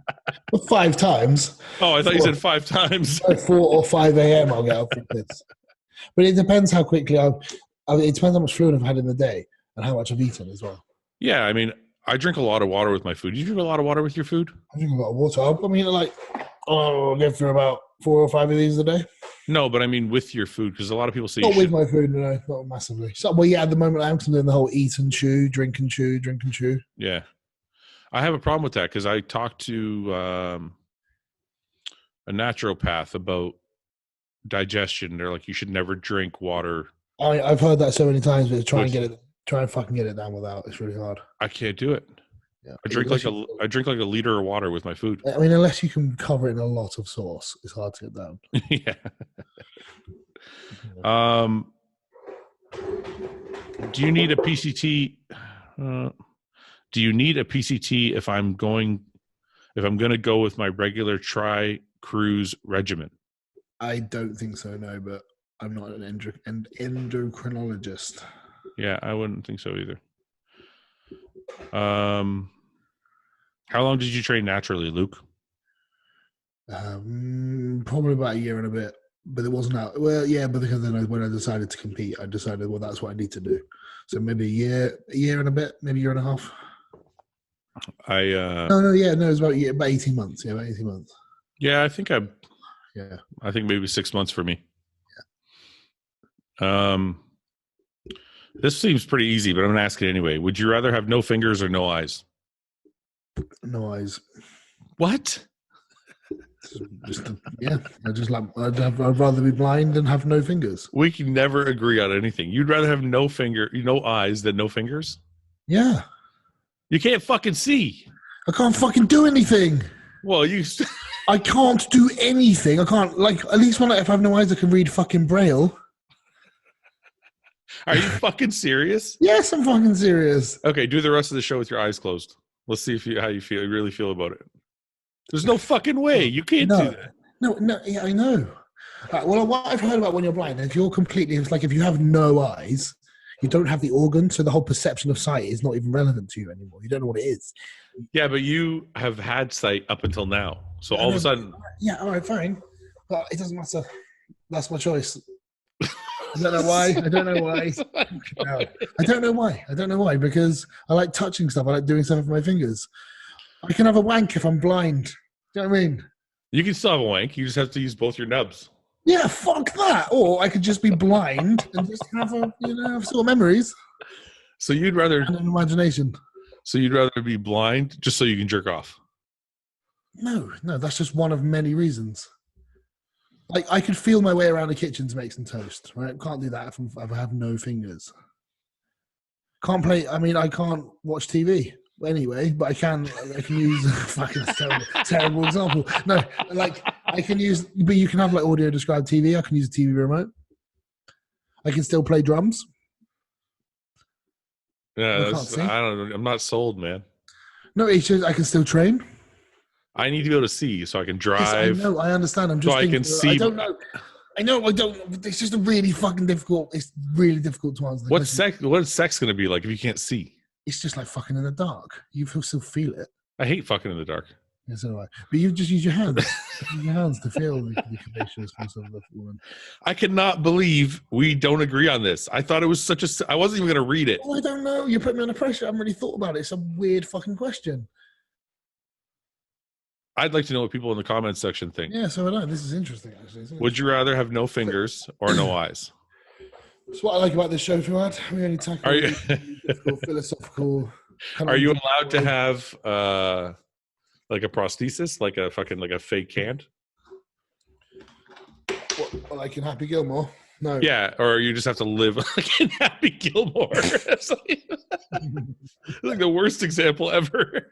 5 times. Oh, I thought you said 5 times. 4 or 5 a.m. I'll get up for piss. But it depends how quickly it depends how much fluid I've had in the day and how much I've eaten as well. Yeah, I mean, I drink a lot of water with my food. Do you drink a lot of water with your food? I drink a lot of water. I'll go through about 4 or 5 of these a day. No, but I mean with your food, because a lot of people say not with my food, no, not massively. So, well, yeah, at the moment I am doing the whole eat and chew, drink and chew, drink and chew. Yeah, I have a problem with that because I talked to a naturopath about digestion. They're like, you should never drink water. I've heard that so many times, but try and fucking get it down without. It's really hard. I can't do it. Yeah. I drink like a liter of water with my food. I mean, unless you can cover it in a lot of sauce, it's hard to get down. Yeah. Do you need a PCT? Do you need a PCT if I'm going to go with my regular cruise regimen? I don't think so, no, but I'm not an endocrinologist. Yeah, I wouldn't think so either. How long did you train naturally, Luke? Probably about a year and a bit. But it wasn't out. Well, yeah, but because then when I decided to compete, I decided, well, that's what I need to do. So maybe a year and a bit, maybe a year and a half. It was about 18 months. Yeah, about 18 months. Yeah, I think I think maybe 6 months for me. Yeah. This seems pretty easy, but I'm gonna ask it anyway. Would you rather have no fingers or no eyes? No eyes. What? I'd rather be blind than have no fingers. We can never agree on anything. You'd rather have no eyes than no fingers? Yeah. You can't fucking see. I can't fucking do anything. Well, I can't do anything. I can't, at least if I have no eyes, I can read fucking Braille. Are you fucking serious? Yes, I'm fucking serious. Okay, do the rest of the show with your eyes closed. Let's see how you really feel about it. There's no fucking way. You can't do that. No, yeah, I know. Well, what I've heard about when you're blind, if you have no eyes, you don't have the organ, so the whole perception of sight is not even relevant to you anymore. You don't know what it is. Yeah, but you have had sight up until now. So all of a sudden... Yeah, all right, fine. But it doesn't matter. That's my choice. I don't know why. I don't know why. No, I don't know why. I don't know why, because I like touching stuff. I like doing stuff with my fingers. I can have a wank if I'm blind. Do you know what I mean? You can still have a wank. You just have to use both your nubs. Yeah, fuck that. Or I could just be blind and just have sort of memories. So you'd rather... And an imagination. So you'd rather be blind just so you can jerk off? No, that's just one of many reasons. I could feel my way around the kitchen to make some toast, right? Can't do that if I have no fingers. Can't play... I can't watch TV. Anyway, but I can use fucking terrible example. No, I can use, but you can have audio described TV. I can use a TV remote. I can still play drums. Yeah, I don't know. I'm not sold, man. No, it's just I can still train. I need to be able to see so I can drive. Yes, I know. I understand. I'm just thinking, I can see. I don't know. I don't. It's just a really fucking difficult. It's really difficult to answer. What is sex going to be like if you can't see? It's just like fucking in the dark. You still feel it. I hate fucking in the dark. Yes, so do I. But you just use your hands. Use your hands to feel the conditions of the woman. I cannot believe we don't agree on this. I thought it was I wasn't even going to read it. Oh, I don't know. You put me under pressure. I haven't really thought about it. It's a weird fucking question. I'd like to know what people in the comments section think. Yeah, so would I. This is interesting, actually. Would you rather have no fingers or no eyes? That's what I like about this show, Fouad. We only tackle philosophical. Are you allowed to have a prosthesis, like a fake hand? What, like in Happy Gilmore? No. Yeah, or you just have to live like in Happy Gilmore. It's like the worst example ever.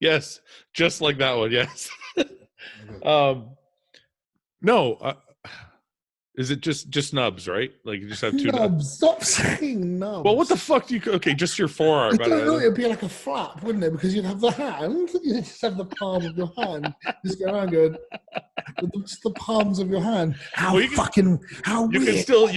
Yes, just like that one. Yes. No. Is it just nubs, right? Like you just have two nubs. Stop saying nubs. Well, what the fuck do you? Okay, just your forearm. I don't know. It'd be like a flap, wouldn't it? Because you'd have the hand. You just have the palm of your hand. Just go around going. Just the palms of your hand. How weird. You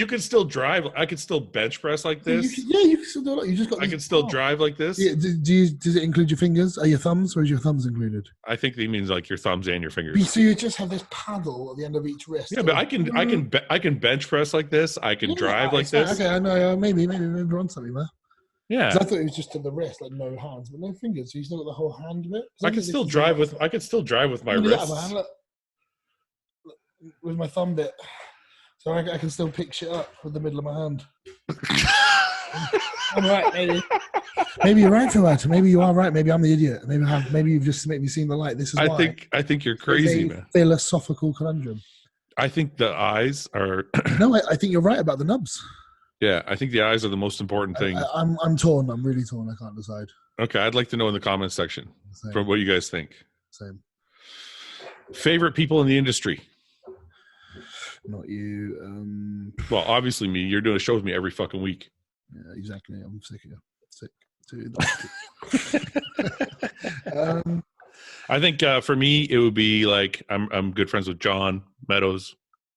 can still drive. I could still bench press like this. You can still do it. You just got. I can still drive like this. Yeah, does it include your fingers? Are your thumbs, or is your thumbs included? I think he means like your thumbs and your fingers. So you just have this paddle at the end of each wrist. Yeah, but I can bench press like this. I can drive like this. Okay, I know. Maybe we're on something there. Yeah, I thought it was just to the wrist, like no hands, but no fingers. So you still got the whole hand bit. I can still drive with my wrists. With my thumb bit, so I can still pick shit up with the middle of my hand. I'm right, maybe. Maybe you're right, Fouad. Maybe you are right. Maybe I'm the idiot. Maybe you've just made me seem the light. This is why. I think you're crazy, man. Philosophical conundrum. I think the eyes are. No, I think you're right about the nubs. Yeah, I think the eyes are the most important thing. I'm torn. I'm really torn. I can't decide. Okay, I'd like to know in the comments section from what you guys think. Same. Favorite people in the industry? Not you. Well, obviously me. You're doing a show with me every fucking week. Yeah, exactly. I'm sick of you. Sick. I think for me, it would be like I'm good friends with John Meadows.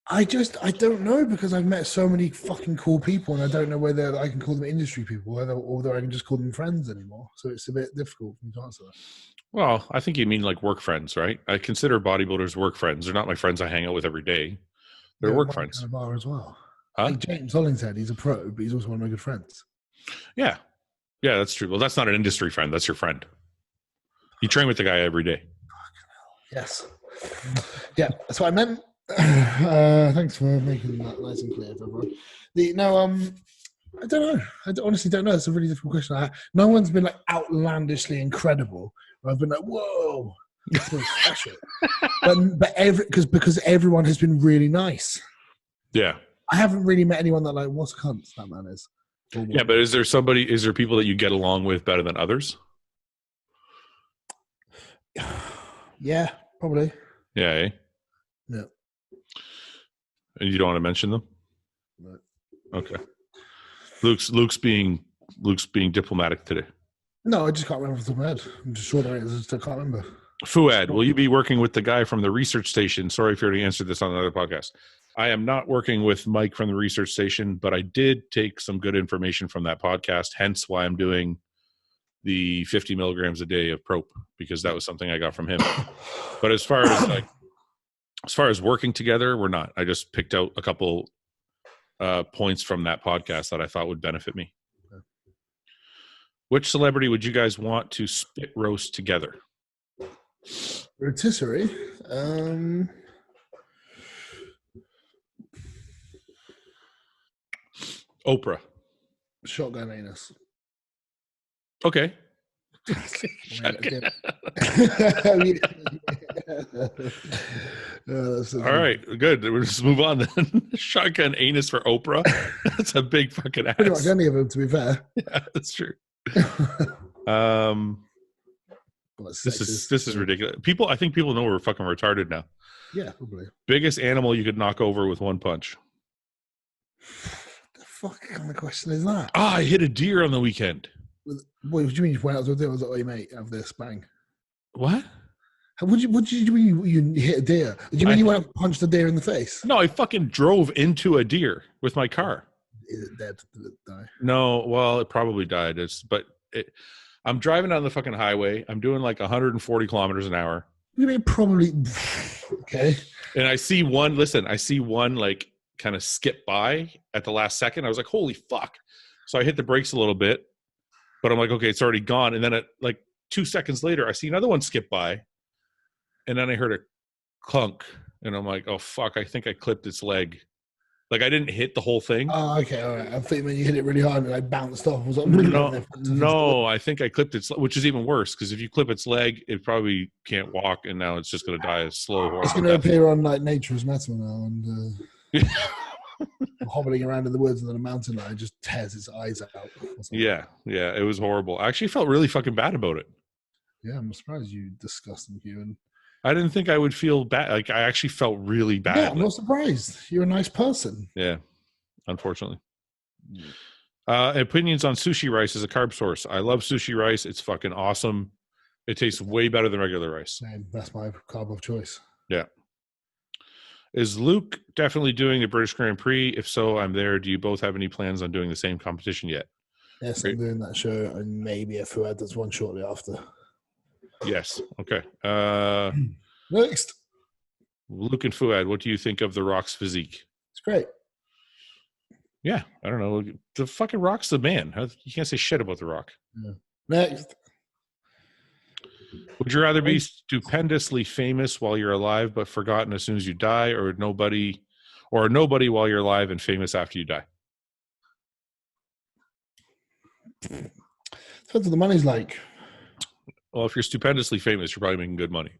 I don't know, because I've met so many fucking cool people, and I don't know whether I can call them industry people, or whether I can just call them friends anymore. So it's a bit difficult for me to answer that. Well, I think you mean like work friends, right? I consider bodybuilders work friends. They're not my friends I hang out with every day. They're work friends. Kind of bar as well. Huh? Like James Hollingshead, he's a pro, but he's also one of my good friends. Yeah. Yeah, that's true. Well, that's not an industry friend. That's your friend. You train with the guy every day. Yes. Yeah, that's what I meant. Thanks for making that nice and clear for everyone. I don't know. I honestly don't know. It's a really difficult question. No one's been like outlandishly incredible. I've been like, whoa, that's so special. Because everyone has been really nice. Yeah. I haven't really met anyone that like, what a cunt that man is. Yeah, but is there people that you get along with better than others? Yeah, probably. Yeah. Eh? Yeah. And you don't want to mention them? No. Okay. Luke's being diplomatic today. No, I just can't remember off the top of my head. I'm just sure there is. I just can't remember. Fouad, will you be working with the guy from the research station? Sorry if you already answered this on another podcast. I am not working with Mike from the research station, but I did take some good information from that podcast, hence why I'm doing the 50 milligrams a day of Prope, because that was something I got from him. But as far as working together, we're not. I just picked out a couple points from that podcast that I thought would benefit me. Okay. Which celebrity would you guys want to spit roast together? Rotisserie. Oprah. Shotgun anus. Okay. All right, good. We'll just move on then. Shotgun anus for Oprah. That's a big fucking ass. Pretty much any of them, to be fair. Yeah, that's true. This is ridiculous. I think people know we're fucking retarded now. Yeah, probably. Biggest animal you could knock over with one punch. The fuck kind of question is that? I hit a deer on the weekend. What do you mean you went out to a deer? Was it, oh, mate, have this, bang? What? What did you mean you hit a deer? Do you mean you went up and punched a deer in the face? No, I fucking drove into a deer with my car. Is it dead? Did it die? No, well, it probably died. I'm driving down the fucking highway. I'm doing like 140 kilometers an hour. You mean probably? Okay. And I see one like kind of skip by at the last second. I was like, holy fuck. So I hit the brakes a little bit, but I'm like, okay, it's already gone. And then at like 2 seconds later, I see another one skip by. And then I heard a clunk. And I'm like, oh fuck, I think I clipped its leg. Like I didn't hit the whole thing. Oh, okay, all right. I think when you hit it really hard and it like bounced off. Was like, no, I think I clipped its, which is even worse because if you clip its leg, it probably can't walk, and now it's just going to die a slow. It's going to appear on like Nature's Metal now, and hobbling around in the woods, and then a mountain lion just tears its eyes out. Yeah, it was horrible. I actually felt really fucking bad about it. Yeah, I'm surprised you disgusting human. I didn't think I would feel bad. Like I actually felt really bad. Yeah, I'm not surprised. You're a nice person. Yeah, unfortunately. Opinions on sushi rice as a carb source. I love sushi rice. It's fucking awesome. It tastes way better than regular rice. Same. That's my carb of choice. Yeah. Is Luke definitely doing the British Grand Prix? If so, I'm there. Do you both have any plans on doing the same competition yet? Yes, great. I'm doing that show, and maybe a Fouad does one shortly after. Yes. Okay. Next. Luke and Fouad, what do you think of The Rock's physique? It's great. Yeah. I don't know. The fucking Rock's the man. You can't say shit about The Rock. Yeah. Next. Would you rather be stupendously famous while you're alive but forgotten as soon as you die, or nobody while you're alive and famous after you die? Depends what the money's like. Well, if you're stupendously famous, you're probably making good money.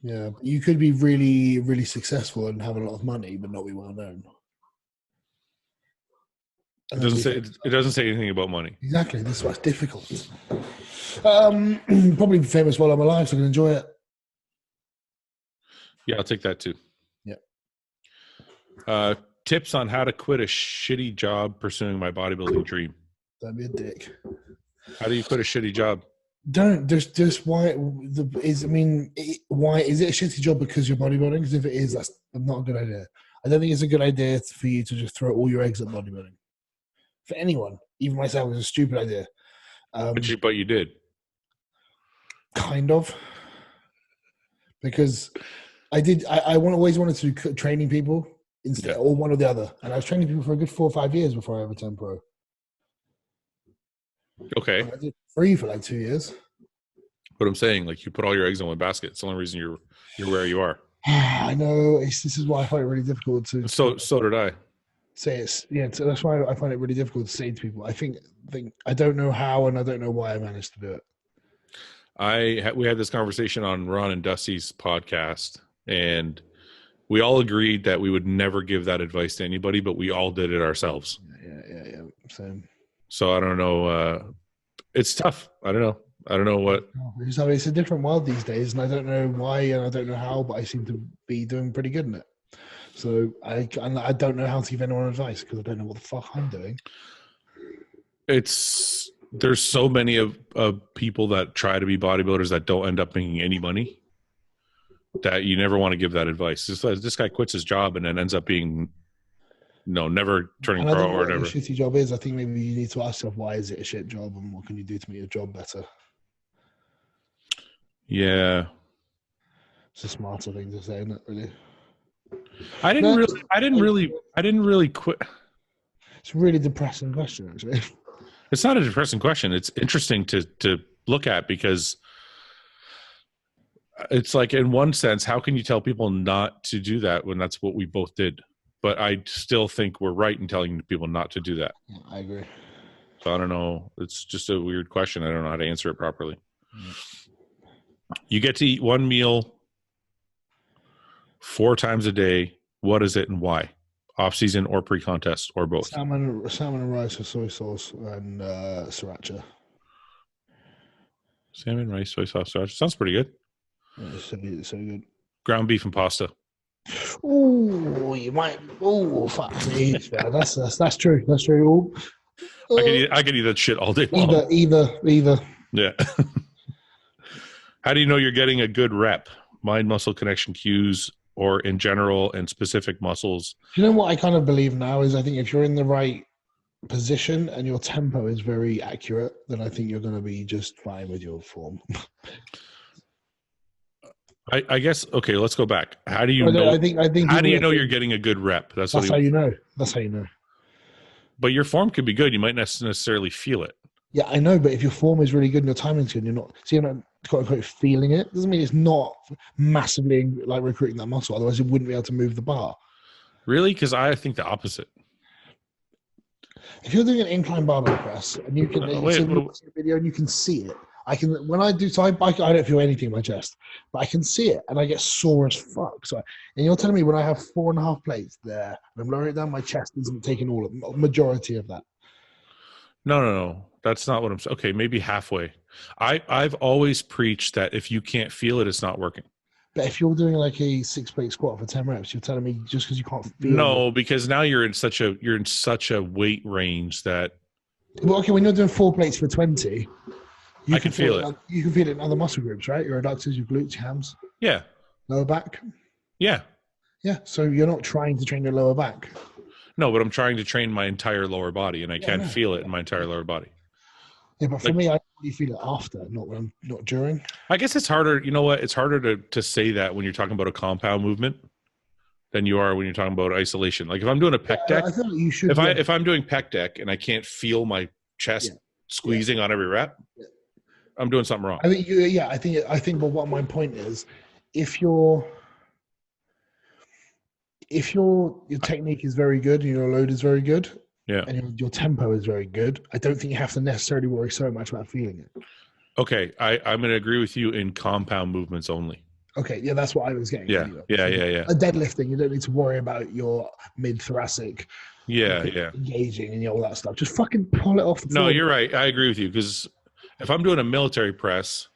Yeah, you could be really, really successful and have a lot of money, but not be well known. It doesn't say anything about money. Exactly. This is what's difficult. Probably be famous while I'm alive, so I can enjoy it. Yeah, I'll take that too. Yeah. Tips on how to quit a shitty job pursuing my bodybuilding dream. Don't be a dick. How do you quit a shitty job? Don't just why why is it a shitty job because you're bodybuilding? Because if it is, that's not a good idea. I don't think it's a good idea for you to just throw all your eggs at bodybuilding. For anyone, even myself, it's a stupid idea. But you did. Kind of. Because I always wanted to do training people instead, or one or the other. And I was training people for a good 4 or 5 years before I ever turned pro. Okay. And I did free for like 2 years. But I'm saying, like, you put all your eggs in one basket. It's the only reason you're where you are. I know. This is why I find it really difficult to. So did I. Say it's So that's why I find it really difficult to say to people. I think I don't know how, and I don't know why I managed to do it. We had this conversation on Ron and Dusty's podcast, and we all agreed that we would never give that advice to anybody, but we all did it ourselves. Yeah. Same. So I don't know. It's tough. I don't know what. It's a different world these days, and I don't know why, and I don't know how, but I seem to be doing pretty good in it. So I don't know how to give anyone advice because I don't know what the fuck I'm doing. There's so many of people that try to be bodybuilders that don't end up making any money that you never want to give that advice. This guy quits his job and then ends up being never turning pro or whatever. What a shitty job is. I think maybe you need to ask yourself, why is it a shit job and what can you do to make your job better? Yeah. It's a smarter thing to say, isn't it, really? I didn't really quit. It's a really depressing question, actually. It's not a depressing question. It's interesting to look at because it's like, in one sense, how can you tell people not to do that when that's what we both did? But I still think we're right in telling people not to do that. Yeah, I agree. So I don't know. It's just a weird question. I don't know how to answer it properly. You get to eat one meal 4 times a day. What is it and why? Off season or pre-contest or both? Salmon and rice with soy sauce and sriracha. Salmon, rice, soy sauce, sriracha. Sounds pretty good. Yeah, it's so good. Ground beef and pasta. Oh, you might. Oh, fuck me. Yeah, that's true. That's true. I could eat that shit all day long. Either. Yeah. How do you know you're getting a good rep? Mind-muscle connection cues, or in general and specific muscles? You know what I kind of believe now is I think if you're in the right position and your tempo is very accurate, then I think you're going to be just fine with your form. I guess, okay, let's go back. How do you know? I think how do you know you're getting a good rep? That's how you know. That's how you know. But your form could be good. You might not necessarily feel it. Yeah, I know. But if your form is really good and your timing's good, you're not quote unquote feeling it. Doesn't mean it's not massively like recruiting that muscle. Otherwise, you wouldn't be able to move the bar. Really? Because I think the opposite. If you're doing an incline barbell press and you can video and you can see it, I can when I do. So I don't feel anything in my chest, but I can see it and I get sore as fuck. So and you're telling me when I have 4.5 plates there and I'm lowering it down, my chest isn't taking all of the majority of that. No. That's not what I'm saying. Okay, maybe halfway. I've always preached that if you can't feel it, it's not working. But if you're doing like a 6-plate squat for 10 reps, you're telling me just because you can't feel it. Because now you're in such a weight range that. Well, okay, when you're doing 4 plates for 20, I can feel it. You can feel it in other muscle groups, right? Your adductors, your glutes, your hams. Yeah. Lower back. Yeah. Yeah. So you're not trying to train your lower back. No, but I'm trying to train my entire lower body, and I can't feel it in my entire lower body. Yeah, but for me, I only feel it after, not during. I guess it's harder. You know what? It's harder to say that when you're talking about a compound movement than you are when you're talking about isolation. Like if I'm doing a pec deck, I feel like you should. If I'm doing pec deck and I can't feel my chest squeezing on every rep, I'm doing something wrong. I think. I think. But what my point is, if your technique is very good and your load is very good. Yeah. And your tempo is very good, I don't think you have to necessarily worry so much about feeling it. Okay. I'm going to agree with you in compound movements only. Okay. Yeah, that's what I was getting. Yeah. Yeah. A deadlifting, you don't need to worry about your mid-thoracic. Engaging and all that stuff. Just fucking pull it off the floor. No, you're right. I agree with you because if I'm doing a military press,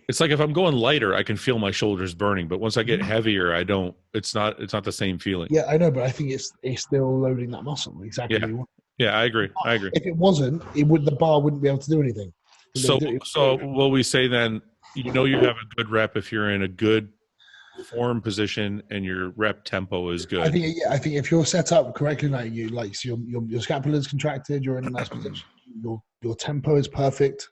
it's like if I'm going lighter, I can feel my shoulders burning. But once I get heavier, I don't. It's not the same feeling. Yeah, I know, but I think it's still loading that muscle exactly. Yeah, I agree. If it wasn't, the bar wouldn't be able to do anything. So will we say then, you know, you have a good rep if you're in a good form position and your rep tempo is good? I think if you're set up correctly, so your scapula is contracted, you're in a nice position, your tempo is perfect,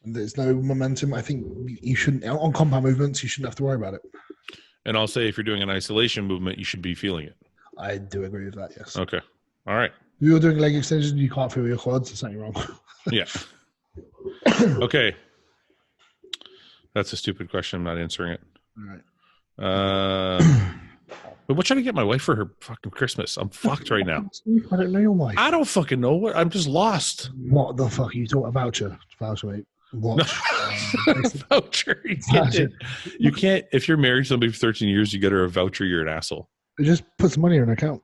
and there's no momentum. I think you shouldn't, on compound movements, you shouldn't have to worry about it. And I'll say if you're doing an isolation movement, you should be feeling it. I do agree with that, yes. Okay. All right. If you're doing leg extensions and you can't feel your quads, there's something wrong. Yeah. Okay. That's a stupid question. I'm not answering it. All right. But what should I get my wife for her fucking Christmas? I'm fucked right now. I don't know your wife. I don't fucking know. What I'm just lost. What the fuck are you talking about? Voucher, mate. Watch. Voucher. You can't. If you're married to somebody for 13 years, you get her a voucher. You're an asshole. Just put some money in an account.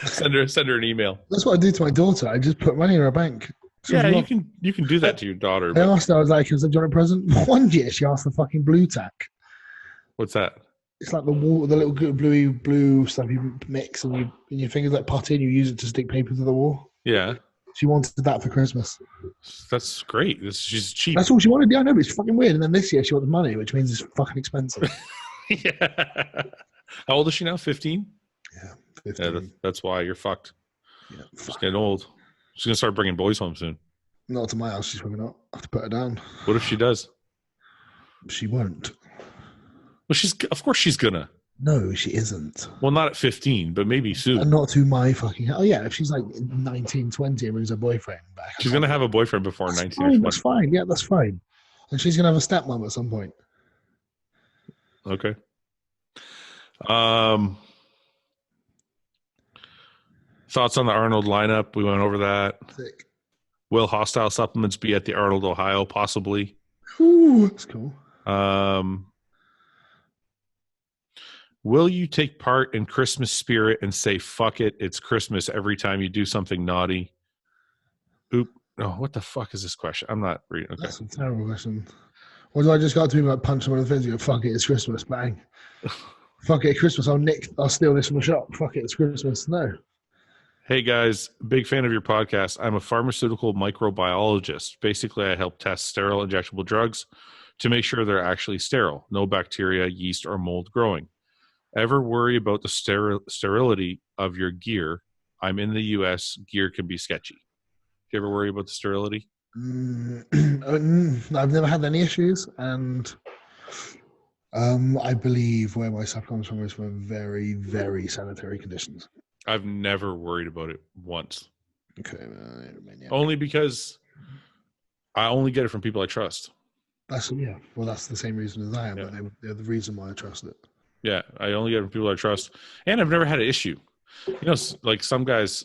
Send her an email. That's what I do to my daughter. I just put money in her bank. Yeah, you can do that to your daughter. I asked her, I was like, "Is that John a present?" One year she asked for fucking blue tack. What's that? It's like the little blue stuff you mix and your fingers like putty and you use it to stick paper to the wall. Yeah. She wanted that for Christmas. That's great. She's cheap. That's all she wanted. Yeah, I know, but it's fucking weird. And then this year she wants money, which means it's fucking expensive. Yeah. How old is she now? 15? Yeah, 15. Yeah, that's why you're fucked. Yeah, she's getting old. She's going to start bringing boys home soon. Not to my house. She's probably not. I have to put her down. What if she does? She won't. Well, of course she's going to. No, she isn't. Well, not at 15, but maybe soon. And not to my fucking... Oh, yeah, if she's like 19, 20 and brings her boyfriend back. She's going to have a boyfriend before 19 or 20. That's fine. Yeah, that's fine. And she's going to have a stepmom at some point. Okay. Thoughts on the Arnold lineup? We went over that. Sick. Will hostile supplements be at the Arnold, Ohio? Possibly. Ooh, that's cool. Will you take part in Christmas spirit and say, fuck it, it's Christmas every time you do something naughty? Oop. Oh, what the fuck is this question? I'm not reading. Okay. That's a terrible question. What do I just got to do? Like punch someone in the face and go, fuck it, it's Christmas, bang. Fuck it, it's Christmas, I'll steal this from the shop. Fuck it, it's Christmas. No. Hey guys, big fan of your podcast. I'm a pharmaceutical microbiologist. Basically, I help test sterile injectable drugs to make sure they're actually sterile. No bacteria, yeast, or mold growing. Ever worry about the sterility of your gear? I'm in the U.S. Gear can be sketchy. Do you ever worry about the sterility? I've never had any issues, and I believe where my stuff comes from is from very, very sanitary conditions. I've never worried about it once. Okay. Only because I only get it from people I trust. Well, that's the same reason as I am, but they're the reason why I trust it. Yeah, I only get it from people I trust. And I've never had an issue. You know, like some guys,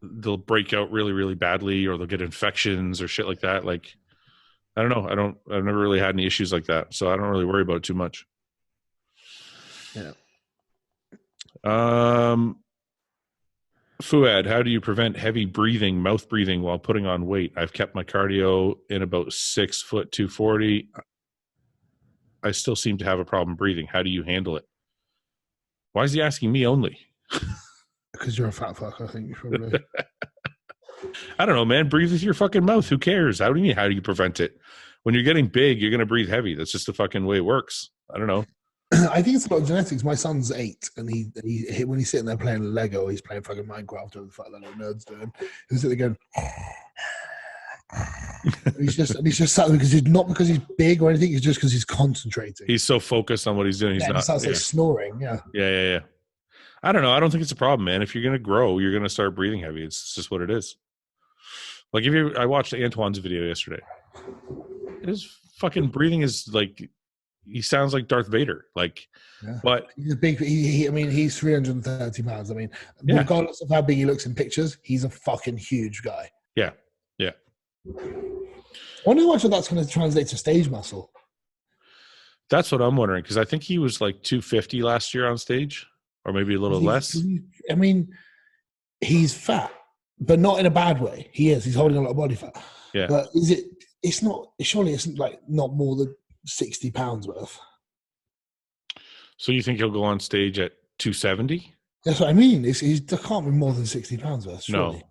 they'll break out really, really badly, or they'll get infections or shit like that. Like, I don't know. I've never really had any issues like that, so I don't really worry about it too much. Yeah. Fouad, how do you prevent heavy breathing, mouth breathing while putting on weight? I've kept my cardio in about 6 foot 240. I still seem to have a problem breathing. How do you handle it? Why is he asking me only? Because you're a fat fuck, I think. Probably. I don't know, man. Breathe with your fucking mouth. Who cares? How do you prevent it? When you're getting big, you're going to breathe heavy. That's just the fucking way it works. I don't know. I think it's a lot of genetics. My son's 8, and he when he's sitting there playing Lego, he's playing fucking Minecraft, or the fuck that little nerd's doing. He's sitting there going... he's just sat there because he's big or anything. It's just because he's concentrating. He's so focused on what he's doing. He's not. He starts like snoring. Yeah. I don't know. I don't think it's a problem, man. If you're gonna grow, you're gonna start breathing heavy. It's just what it is. Like I watched Antoine's video yesterday. His fucking breathing is like, he sounds like Darth Vader. Like, but he's a big. He's 330 pounds. I mean, regardless of how big he looks in pictures, he's a fucking huge guy. Yeah. I wonder how much of that's going to translate to stage muscle. That's what I'm wondering, because I think he was like 250 last year on stage, or maybe a little less. I mean, he's fat, but not in a bad way. He is. He's holding a lot of body fat. Yeah. But is it? It's not. Surely it's like not more than 60 pounds worth. So you think he'll go on stage at 270? That's what I mean. There can't be more than 60 pounds worth. Surely. No.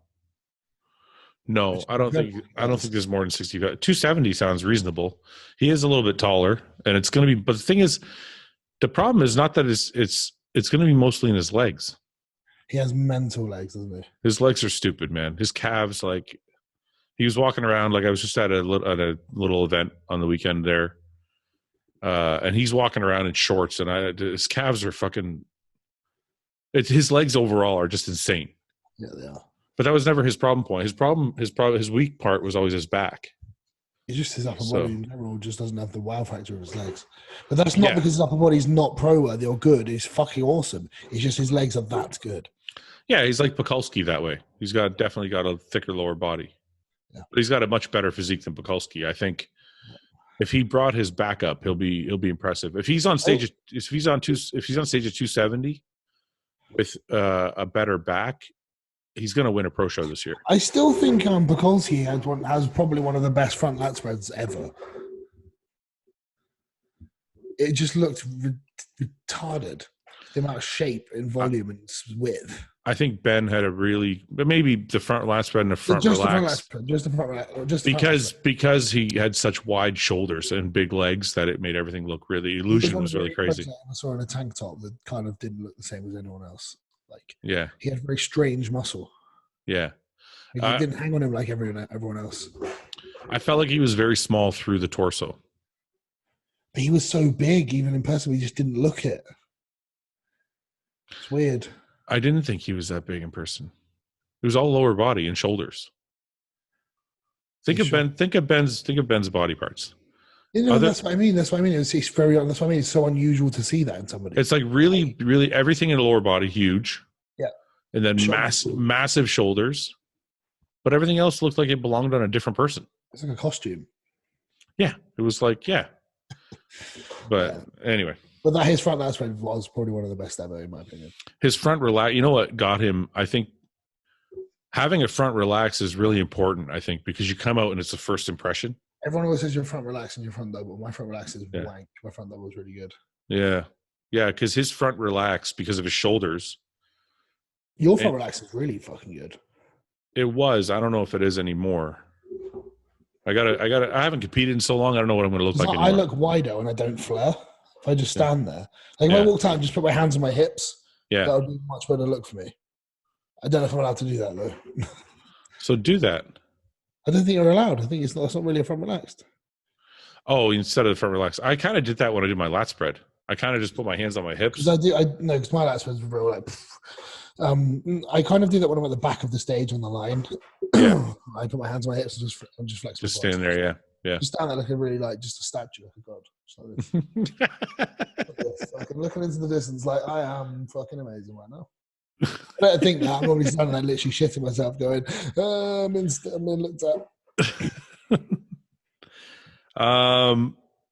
No, I don't think there's more than 65. 270 sounds reasonable. He is a little bit taller, and it's going to be. But the thing is, the problem is not that it's going to be mostly in his legs. He has mental legs, doesn't he? His legs are stupid, man. His calves, like he was walking around. Like I was just at a little event on the weekend there, and he's walking around in shorts, and his calves are fucking. His legs overall are just insane. Yeah, they are. But that was never his problem point. His weak part was always his back. It's just his upper body in general just doesn't have the wow factor of his legs. But that's not because his upper body's not pro-worthy or good. He's fucking awesome. It's just his legs are that good. Yeah, he's like Pekulski that way. He's definitely got a thicker lower body. Yeah. But he's got a much better physique than Pekulski. I think if he brought his back up, he'll be impressive. If he's on stage if he's on stage at 270 with a better back, he's going to win a pro show this year. I still think Pekulski has probably one of the best front lat spreads ever. It just looked retarded. The amount of shape and volume and width. I think Ben had but maybe the front lat spread and the front relax. Just the front relax. Because he had such wide shoulders and big legs that it made everything look really, illusion was really crazy. I saw in a tank top that kind of didn't look the same as anyone else. Like, yeah, he had very strange muscle. Yeah, like, he didn't hang on him like everyone else. I felt like he was very small through the torso. But he was so big, even in person, we just didn't look it. It's weird. I didn't think he was that big in person. It was all lower body and shoulders. Think of Ben's body parts. You know, that's what I mean. That's what I mean. That's what I mean. It's so unusual to see that in somebody. It's like really, really everything in the lower body huge. Yeah. And then massive shoulders. But everything else looked like it belonged on a different person. It's like a costume. Yeah. It was like, yeah. But anyway. But his front lat spread was probably one of the best ever, in my opinion. His front relax, you know what got him? I think having a front relax is really important, I think, because you come out and it's the first impression. Everyone always says your front relax and your front double. My front relax is wank. My front double is really good. Yeah. Yeah, because his front relax because of his shoulders. Your front relax is really fucking good. It was. I don't know if it is anymore. I haven't competed in so long. I don't know what I'm going to look like anymore. I look wider and I don't flare. If I just stand there. Like if I walked out and just put my hands on my hips, that would be a much better look for me. I don't know if I'm allowed to do that though. So do that. I don't think you're allowed. I think it's not really a front relaxed. Oh, instead of the front relaxed. I kind of did that when I did my lat spread. I kind of just put my hands on my hips. Because my lat spread is real like. I kind of do that when I'm at the back of the stage on the line. Yeah. I put my hands on my hips and just flex. Just stand there, yeah. Just stand there like just a statue, like a god. Like I'm looking into the distance, like I am fucking amazing right now. I don't think that. I'm probably standing there literally shitting myself, going, I'm in looked at.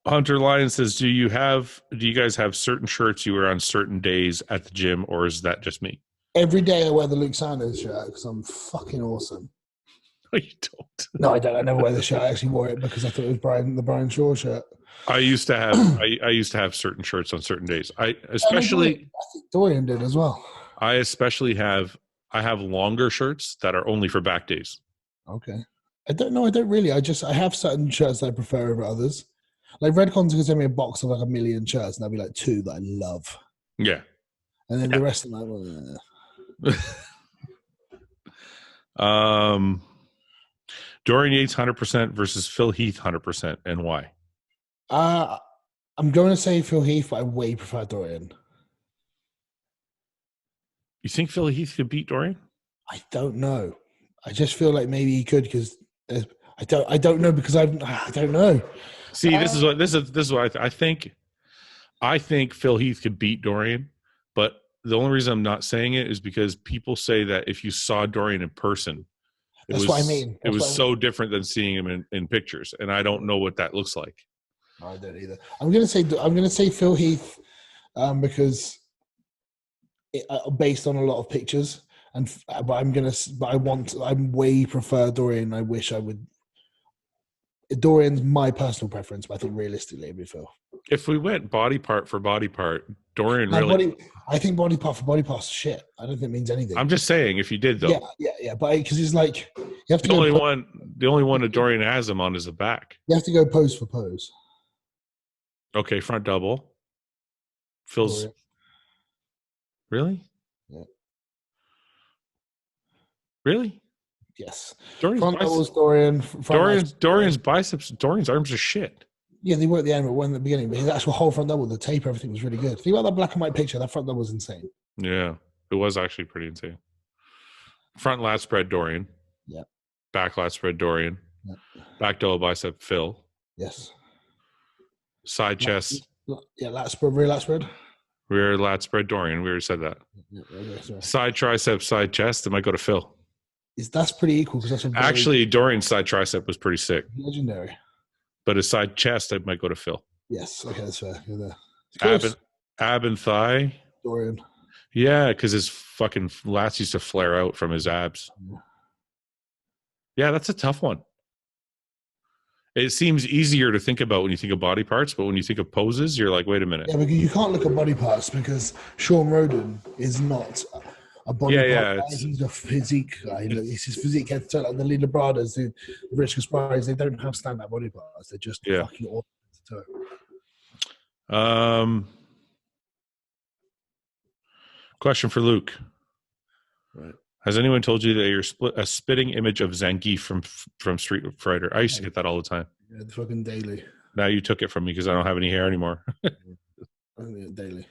Hunter Lyon says, do you guys have certain shirts you wear on certain days at the gym, or is that just me? Every day I wear the Luke Sandoe shirt because I'm fucking awesome. No, you don't. No, I don't. I never wear the shirt. I actually wore it because I thought it was the Brian Shaw shirt. I used to have certain shirts on certain days. I think Dorian did as well. I have longer shirts that are only for back days. Okay. I don't know. I don't really. I have certain shirts that I prefer over others. Like Redcon's going to send me a box of like 1 million shirts, and there'll be like 2 that I love. Yeah. And then the rest of them, Dorian Yates 100% versus Phil Heath 100%, and why? I'm going to say Phil Heath, but I way prefer Dorian. You think Phil Heath could beat Dorian? I don't know. I just feel like maybe he could because I don't know because I don't know. See, this is what I think. I think Phil Heath could beat Dorian, but the only reason I'm not saying it is because people say that if you saw Dorian in person, what I mean. It was so different than seeing him in pictures, and I don't know what that looks like. No, I don't either. I'm going to say Phil Heath because based on a lot of pictures, I way prefer Dorian. I wish I would. Dorian's my personal preference, but I think realistically it'd be Phil. If we went body part for body part, Dorian really. I think body part for body part's shit. I don't think it means anything. I'm just saying, if you did though. Yeah. But because he's like, you have to the only one that Dorian has him on is the back. You have to go pose for pose. Okay, front double. Phil's. Dorian. Really? Yeah. Really? Yes. Dorian's biceps, Dorian's arms are shit. Yeah, they were at the end, but one at the beginning. But his actual whole front double, the tape, everything was really good. Think about that black and white picture. That front double was insane. Yeah, it was actually pretty insane. Front lat spread, Dorian. Yeah. Back lat spread, Dorian. Yeah. Back double bicep, Phil. Yes. Side chest. Yeah, lat spread, rear lat spread. Rear lat spread, Dorian. We already said that. Yeah, okay, side tricep, side chest. It might go to Phil. That's pretty equal because that's actually Dorian's side tricep was pretty sick. Legendary. But his side chest, it might go to Phil. Yes, okay, that's fair. You're there. Ab and thigh. Dorian. Yeah, because his fucking lats used to flare out from his abs. Yeah, that's a tough one. It seems easier to think about when you think of body parts, but when you think of poses, you're like, wait a minute. Yeah, because you can't look at body parts because Sean Roden is not a body part guy. He's a physique guy. It's his physique head to toe. Like the Lee Labradas, the Rich Gasparis, they don't have stand-up body parts. They're just fucking all to toe. Question for Luke. Right. Has anyone told you that you're a spitting image of Zangief from Street Fighter? I used to get that all the time. Yeah, the fucking daily. Now you took it from me because I don't have any hair anymore. Daily.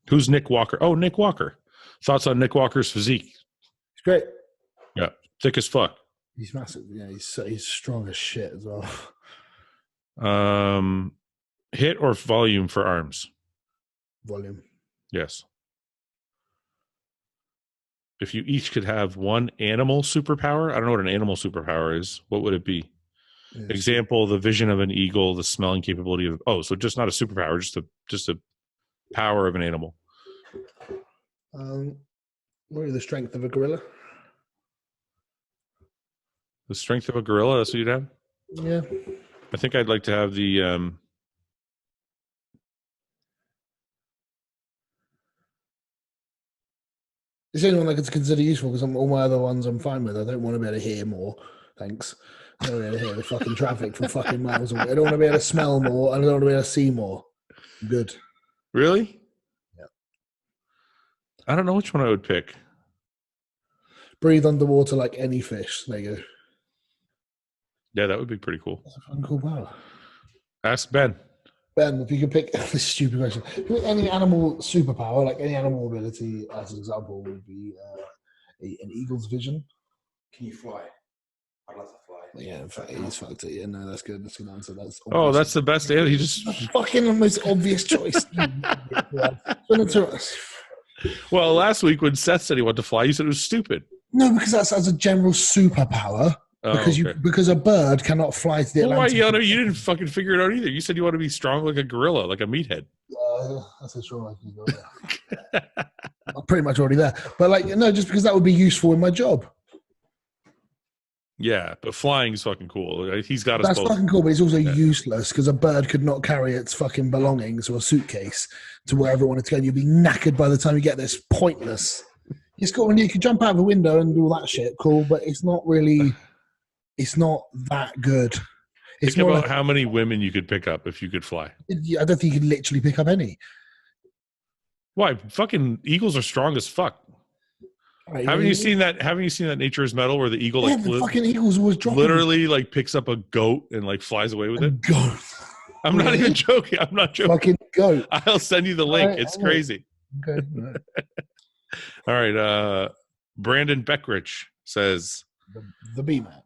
Who's Nick Walker? Oh, Nick Walker. Thoughts on Nick Walker's physique? He's great. Yeah, thick as fuck. He's massive. Yeah, he's strong as shit as well. Hit or volume for arms? Volume. Yes. If you each could have one animal superpower, I don't know what an animal superpower is. What would it be? Yeah, example: the vision of an eagle, the smelling capability of. Oh, so just not a superpower, just a power of an animal. What is the strength of a gorilla? The strength of a gorilla. That's what you'd have. Yeah. I think I'd like to have the. It's the only one I could consider useful because all my other ones I'm fine with. I don't want to be able to hear more. Thanks. I don't want to be able to hear the fucking traffic from fucking miles away. I don't want to be able to smell more. And I don't want to be able to see more. I'm good. Really? Yeah. I don't know which one I would pick. Breathe underwater like any fish. There you go. Yeah, that would be pretty cool. That's a fucking cool power. Ask Ben. Ben, if you could pick this stupid question, any animal superpower, like any animal ability, as an example, would be an eagle's vision. Can you fly? I'd like to fly. Yeah, in fact, he's fucked it. Yeah, no, that's good. That's a good answer. That's that's the best answer. He just fucking the most obvious choice. Send it to us. Well, last week when Seth said he wanted to fly, you said it was stupid. No, because that's as a general superpower. Because a bird cannot fly to the Atlantic. Why, you didn't fucking figure it out either. You said you want to be strong like a gorilla, like a meathead. That's a strong like a gorilla. I'm pretty much already there. But just because that would be useful in my job. Yeah, but flying is fucking cool. He's got us both. That's fucking cool, but it's also useless because a bird could not carry its fucking belongings or a suitcase to wherever it wanted to go. You'd be knackered by the time you get there. It's pointless. It's cool when you can jump out of a window and do all that shit. Cool, but it's not really... It's not that good. It's Think about how many women you could pick up if you could fly. I don't think you could literally pick up any. Why? Fucking eagles are strong as fuck. Right, haven't you seen that? Haven't you seen that Nature is Metal where the eagle the fucking eagles always dropping literally picks up a goat and flies away with it? Goat. I'm not even joking. I'm not joking. Fucking goat. I'll send you the link. It's crazy. Okay. All right. Brandon Beckrich says the B-Man.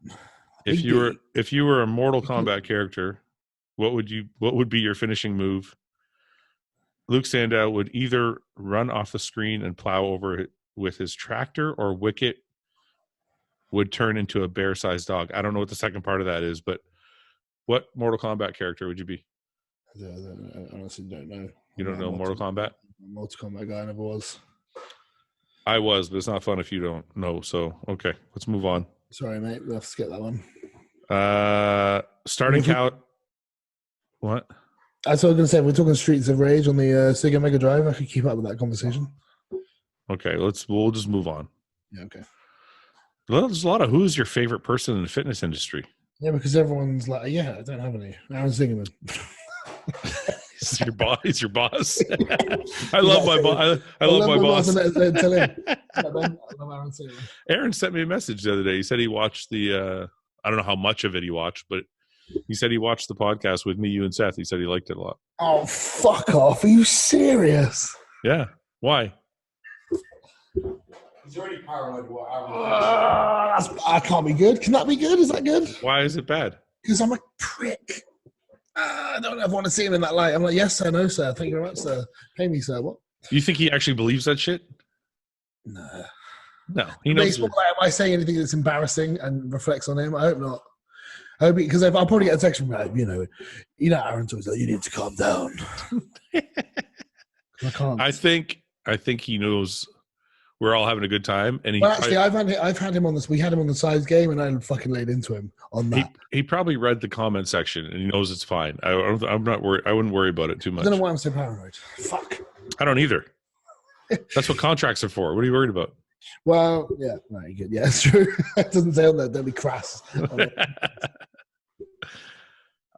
If you were a Mortal Kombat character, what would be your finishing move? Luke Sandoe would either run off the screen and plow over it with his tractor, or Wicket would turn into a bear-sized dog. I don't know what the second part of that is, but what Mortal Kombat character would you be? I honestly don't know. You don't know Mortal Kombat? Mortal Kombat guy never was. I was, but it's not fun if you don't know. So, okay, let's move on. Sorry, mate. We'll have to skip that one. Starting out. What? That's what I was going to say. We're talking Streets of Rage on the Sega Mega Drive. I could keep up with that conversation. Okay, we'll just move on. Yeah, okay. Well, there's a lot of who's your favorite person in the fitness industry. Yeah, because everyone's like, yeah, I don't have any. Aaron Zingerman. He's your boss. He's your boss. I love my boss. I love my boss. Tell him. I love Aaron Zingerman. Aaron sent me a message the other day. He said he watched the. I don't know how much of it he watched, but he said he watched the podcast with me, you, and Seth. He said he liked it a lot. Oh, fuck off! Are you serious? Yeah. Why? He's already paranoid. I can't be good. Can that be good? Is that good? Why is it bad? Because I'm a prick. I don't ever want to see him in that light. I'm like, yes, sir, no, sir. Thank you very much, sir. Pay me, sir. What? You think he actually believes that shit? No. No. He knows. Am I saying anything that's embarrassing and reflects on him? I hope not. I hope because I'll probably get a text from him, you know, Aaron's always like, you need to calm down. I can't. I think he knows we're all having a good time, and actually, I've had him on this. We had him on the size game, and I fucking laid into him on that. He probably read the comment section, and he knows it's fine. I'm not worried. I wouldn't worry about it too much. I don't know why I'm so paranoid. Fuck. I don't either. That's what contracts are for. What are you worried about? Well, yeah, right, good. Yeah, it's true. It doesn't say on there. Don't be crass.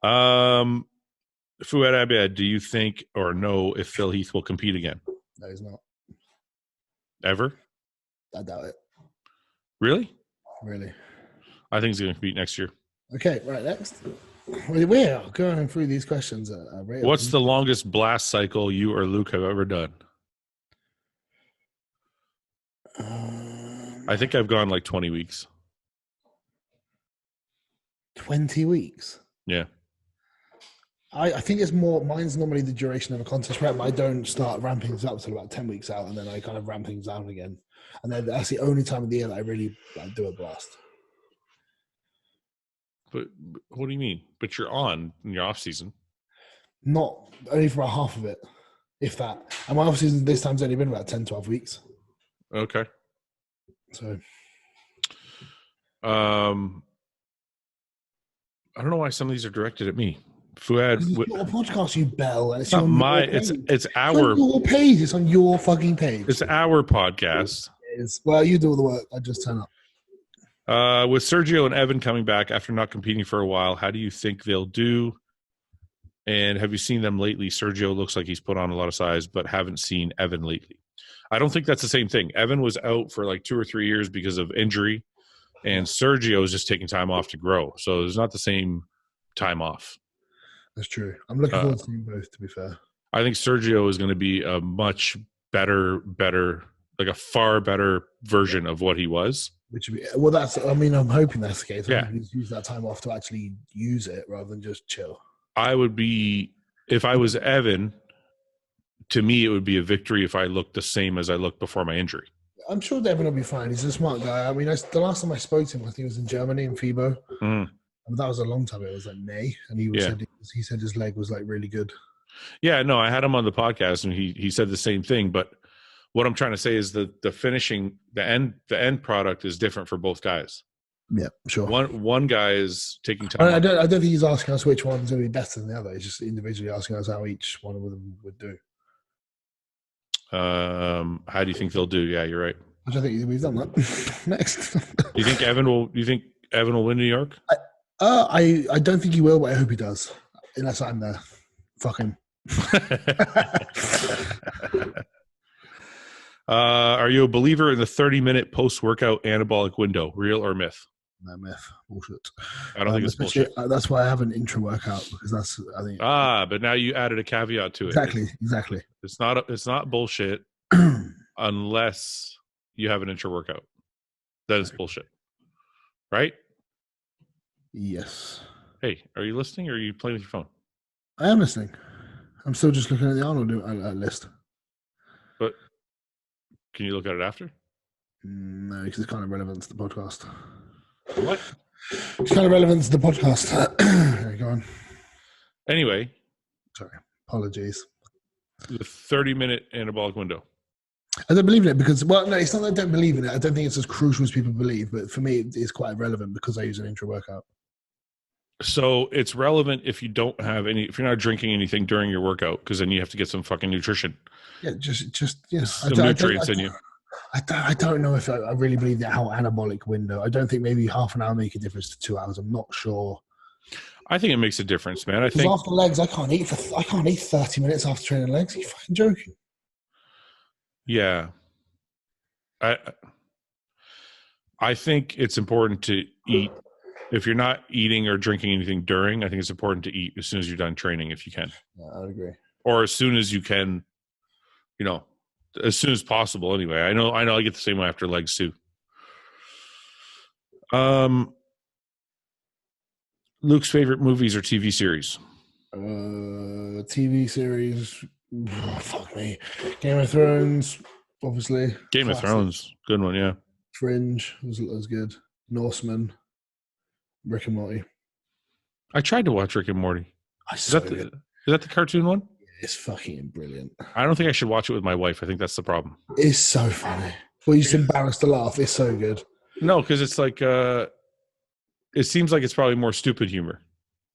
Fouad Abiad, do you think or know if Phil Heath will compete again? No, he's not. Ever? I doubt it. Really? Really? I think he's going to compete next year. Okay, right, next. We are going through these questions. What's the longest blast cycle you or Luke have ever done? I think I've gone like 20 weeks. 20 weeks? Yeah. I think it's more, mine's normally the duration of a contest prep. I don't start ramping things up until about 10 weeks out, and then I kind of ramp things down again. And then that's the only time of the year that I really do a blast. But what do you mean? But you're on in your off season. Not only for about half of it, if that. And my off season this time's only been about 10, 12 weeks. Okay. So, I don't know why some of these are directed at me. Fouad, it's not a podcast, you bell. And it's not my. It's our. It's on your page. It's on your fucking page. It's our podcast. It is. Well, you do all the work. I just turn up. With Sergio and Evan coming back after not competing for a while, how do you think they'll do? And have you seen them lately? Sergio looks like he's put on a lot of size, but haven't seen Evan lately. I don't think that's the same thing. Evan was out for like 2 or 3 years because of injury, and Sergio is just taking time off to grow. So it's not the same time off. That's true. I'm looking forward to seeing both, to be fair. I think Sergio is going to be a much better, like a far better version of what he was. Which would be, well, that's, I mean, I'm hoping that's the case. Yeah. He's used that time off to actually use it rather than just chill. I would be, if I was Evan, to me, it would be a victory if I looked the same as I looked before my injury. I'm sure Evan will be fine. He's a smart guy. I mean, the last time I spoke to him, I think it was in Germany, in FIBO. Mm. That was a long time ago. It was like May, and he said his leg was like really good. Yeah, no, I had him on the podcast, and he said the same thing. But what I'm trying to say is that the finishing, the end product is different for both guys. Yeah, sure. One guy is taking time. I don't think he's asking us which one's going to be better than the other. He's just individually asking us how each one of them would do. How do you think they'll do? Yeah, you're right. I don't think we've done that. Next. You think Evan will win New York? I don't think he will, but I hope he does. Unless I'm there. Fuck him. Are you a believer in the 30-minute post-workout anabolic window? Real or myth? No, myth. Bullshit. I don't think it's bullshit. That's why I have an intra workout, because that's, I think. But now you added a caveat to it. Exactly. It's not bullshit unless you have an intra workout. That is bullshit. Right? Yes. Hey, are you listening or are you playing with your phone? I am listening. I'm still just looking at the Arnold list. But can you look at it after? No, because it's kind of relevant to the podcast. What? It's kind of relevant to the podcast. Okay, go on. Anyway. Sorry. Apologies. The 30-minute anabolic window. I don't believe in it because, well, no, it's not that I don't believe in it. I don't think it's as crucial as people believe, but for me, it's quite relevant because I use an intra workout. So it's relevant if you don't have if you're not drinking anything during your workout, because then you have to get some fucking nutrition. Yeah, just yeah. Some nutrients in you. I don't know if I really believe that how anabolic window. I don't think maybe half an hour make a difference to 2 hours. I'm not sure. I think it makes a difference, man. I think after legs, I can't eat 30 minutes after training legs. Are you fucking joking? Yeah. I think it's important to eat. If you're not eating or drinking anything during, I think it's important to eat as soon as you're done training, if you can. Yeah, I would agree. Or as soon as you can, as soon as possible. Anyway, I know. I get the same way after legs too. Luke's favorite movies or TV series? TV series. Oh, fuck me. Game of Thrones, obviously. Game of Thrones, good one, yeah. Fringe was good. Norseman. Rick and Morty. I tried to watch Rick and Morty. Is that the cartoon one? It's fucking brilliant. I don't think I should watch it with my wife. I think that's the problem. It's so funny. Well, you're just embarrassed to laugh. It's so good. No, because it's like it seems like it's probably more stupid humor.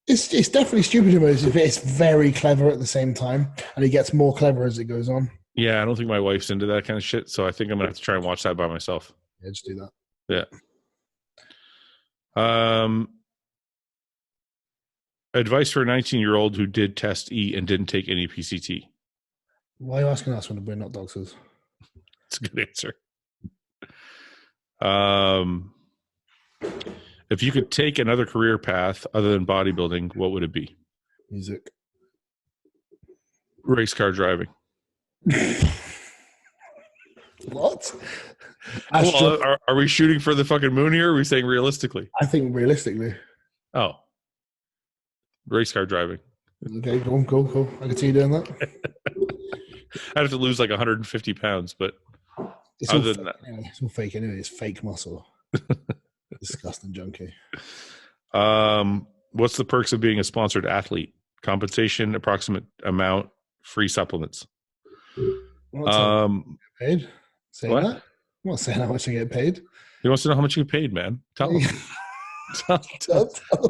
It's definitely stupid humor. It's very clever at the same time, and it gets more clever as it goes on. Yeah, I don't think my wife's into that kind of shit, so I think I'm gonna have to try and watch that by myself. Yeah, just do that. Yeah. Advice for a 19-year-old who did test E and didn't take any PCT. Why are you asking us when we're not doctors? It's a good answer. If you could take another career path other than bodybuilding, what would it be? Music. Race car driving. What? Well, are we shooting for the fucking moon here? Or are we saying realistically? I think realistically. Oh. Race car driving. Okay, cool. I can see you doing that. I'd have to lose like 150 pounds, but it's other than that. Anyway. It's all fake anyway. It's fake muscle. Disgusting junkie. What's the perks of being a sponsored athlete? Compensation, approximate amount, free supplements. Paid? Saying what? That? I'm not saying how much I get paid. He wants to know how much you get paid, man. Tell him.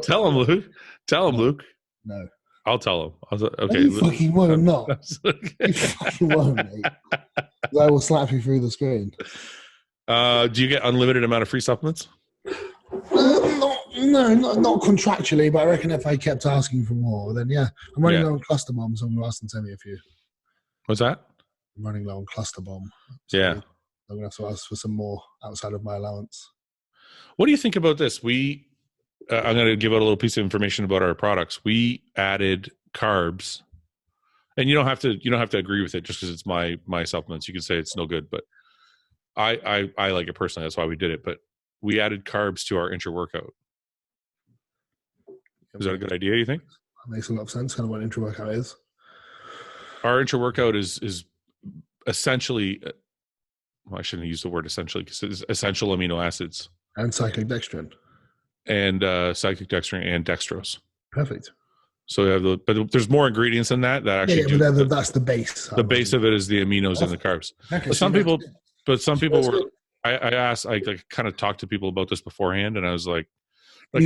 Tell him, Luke. Tell him, Luke. No. I'll tell him. Okay. You fucking won't not. You fucking won't, mate. I will slap you through the screen. Do you get unlimited amount of free supplements? Not contractually, but I reckon if I kept asking for more, then yeah. I'm running low on cluster bombs, so I'm going to ask them to send me a few. What's that? I'm running low on cluster bomb. So yeah. I'm going to have to ask for some more outside of my allowance. What do you think about this? I'm going to give out a little piece of information about our products. We added carbs, and you don't have to agree with it just because it's my supplements. You can say it's no good, but I like it personally. That's why we did it. But we added carbs to our intra-workout. Is that a good idea, you think? That makes a lot of sense. Kind of what intra-workout is. Our intra-workout is essentially, well, I shouldn't use the word essentially because it's essential amino acids. And cyclic dextrin. And cyclic dextrin and dextrose. Perfect. So we have but there's more ingredients than that actually. Yeah, but that's the base. The base of it is the aminos and the carbs. Okay, but some people were. I asked. I kind of talked to people about this beforehand, and I was like, do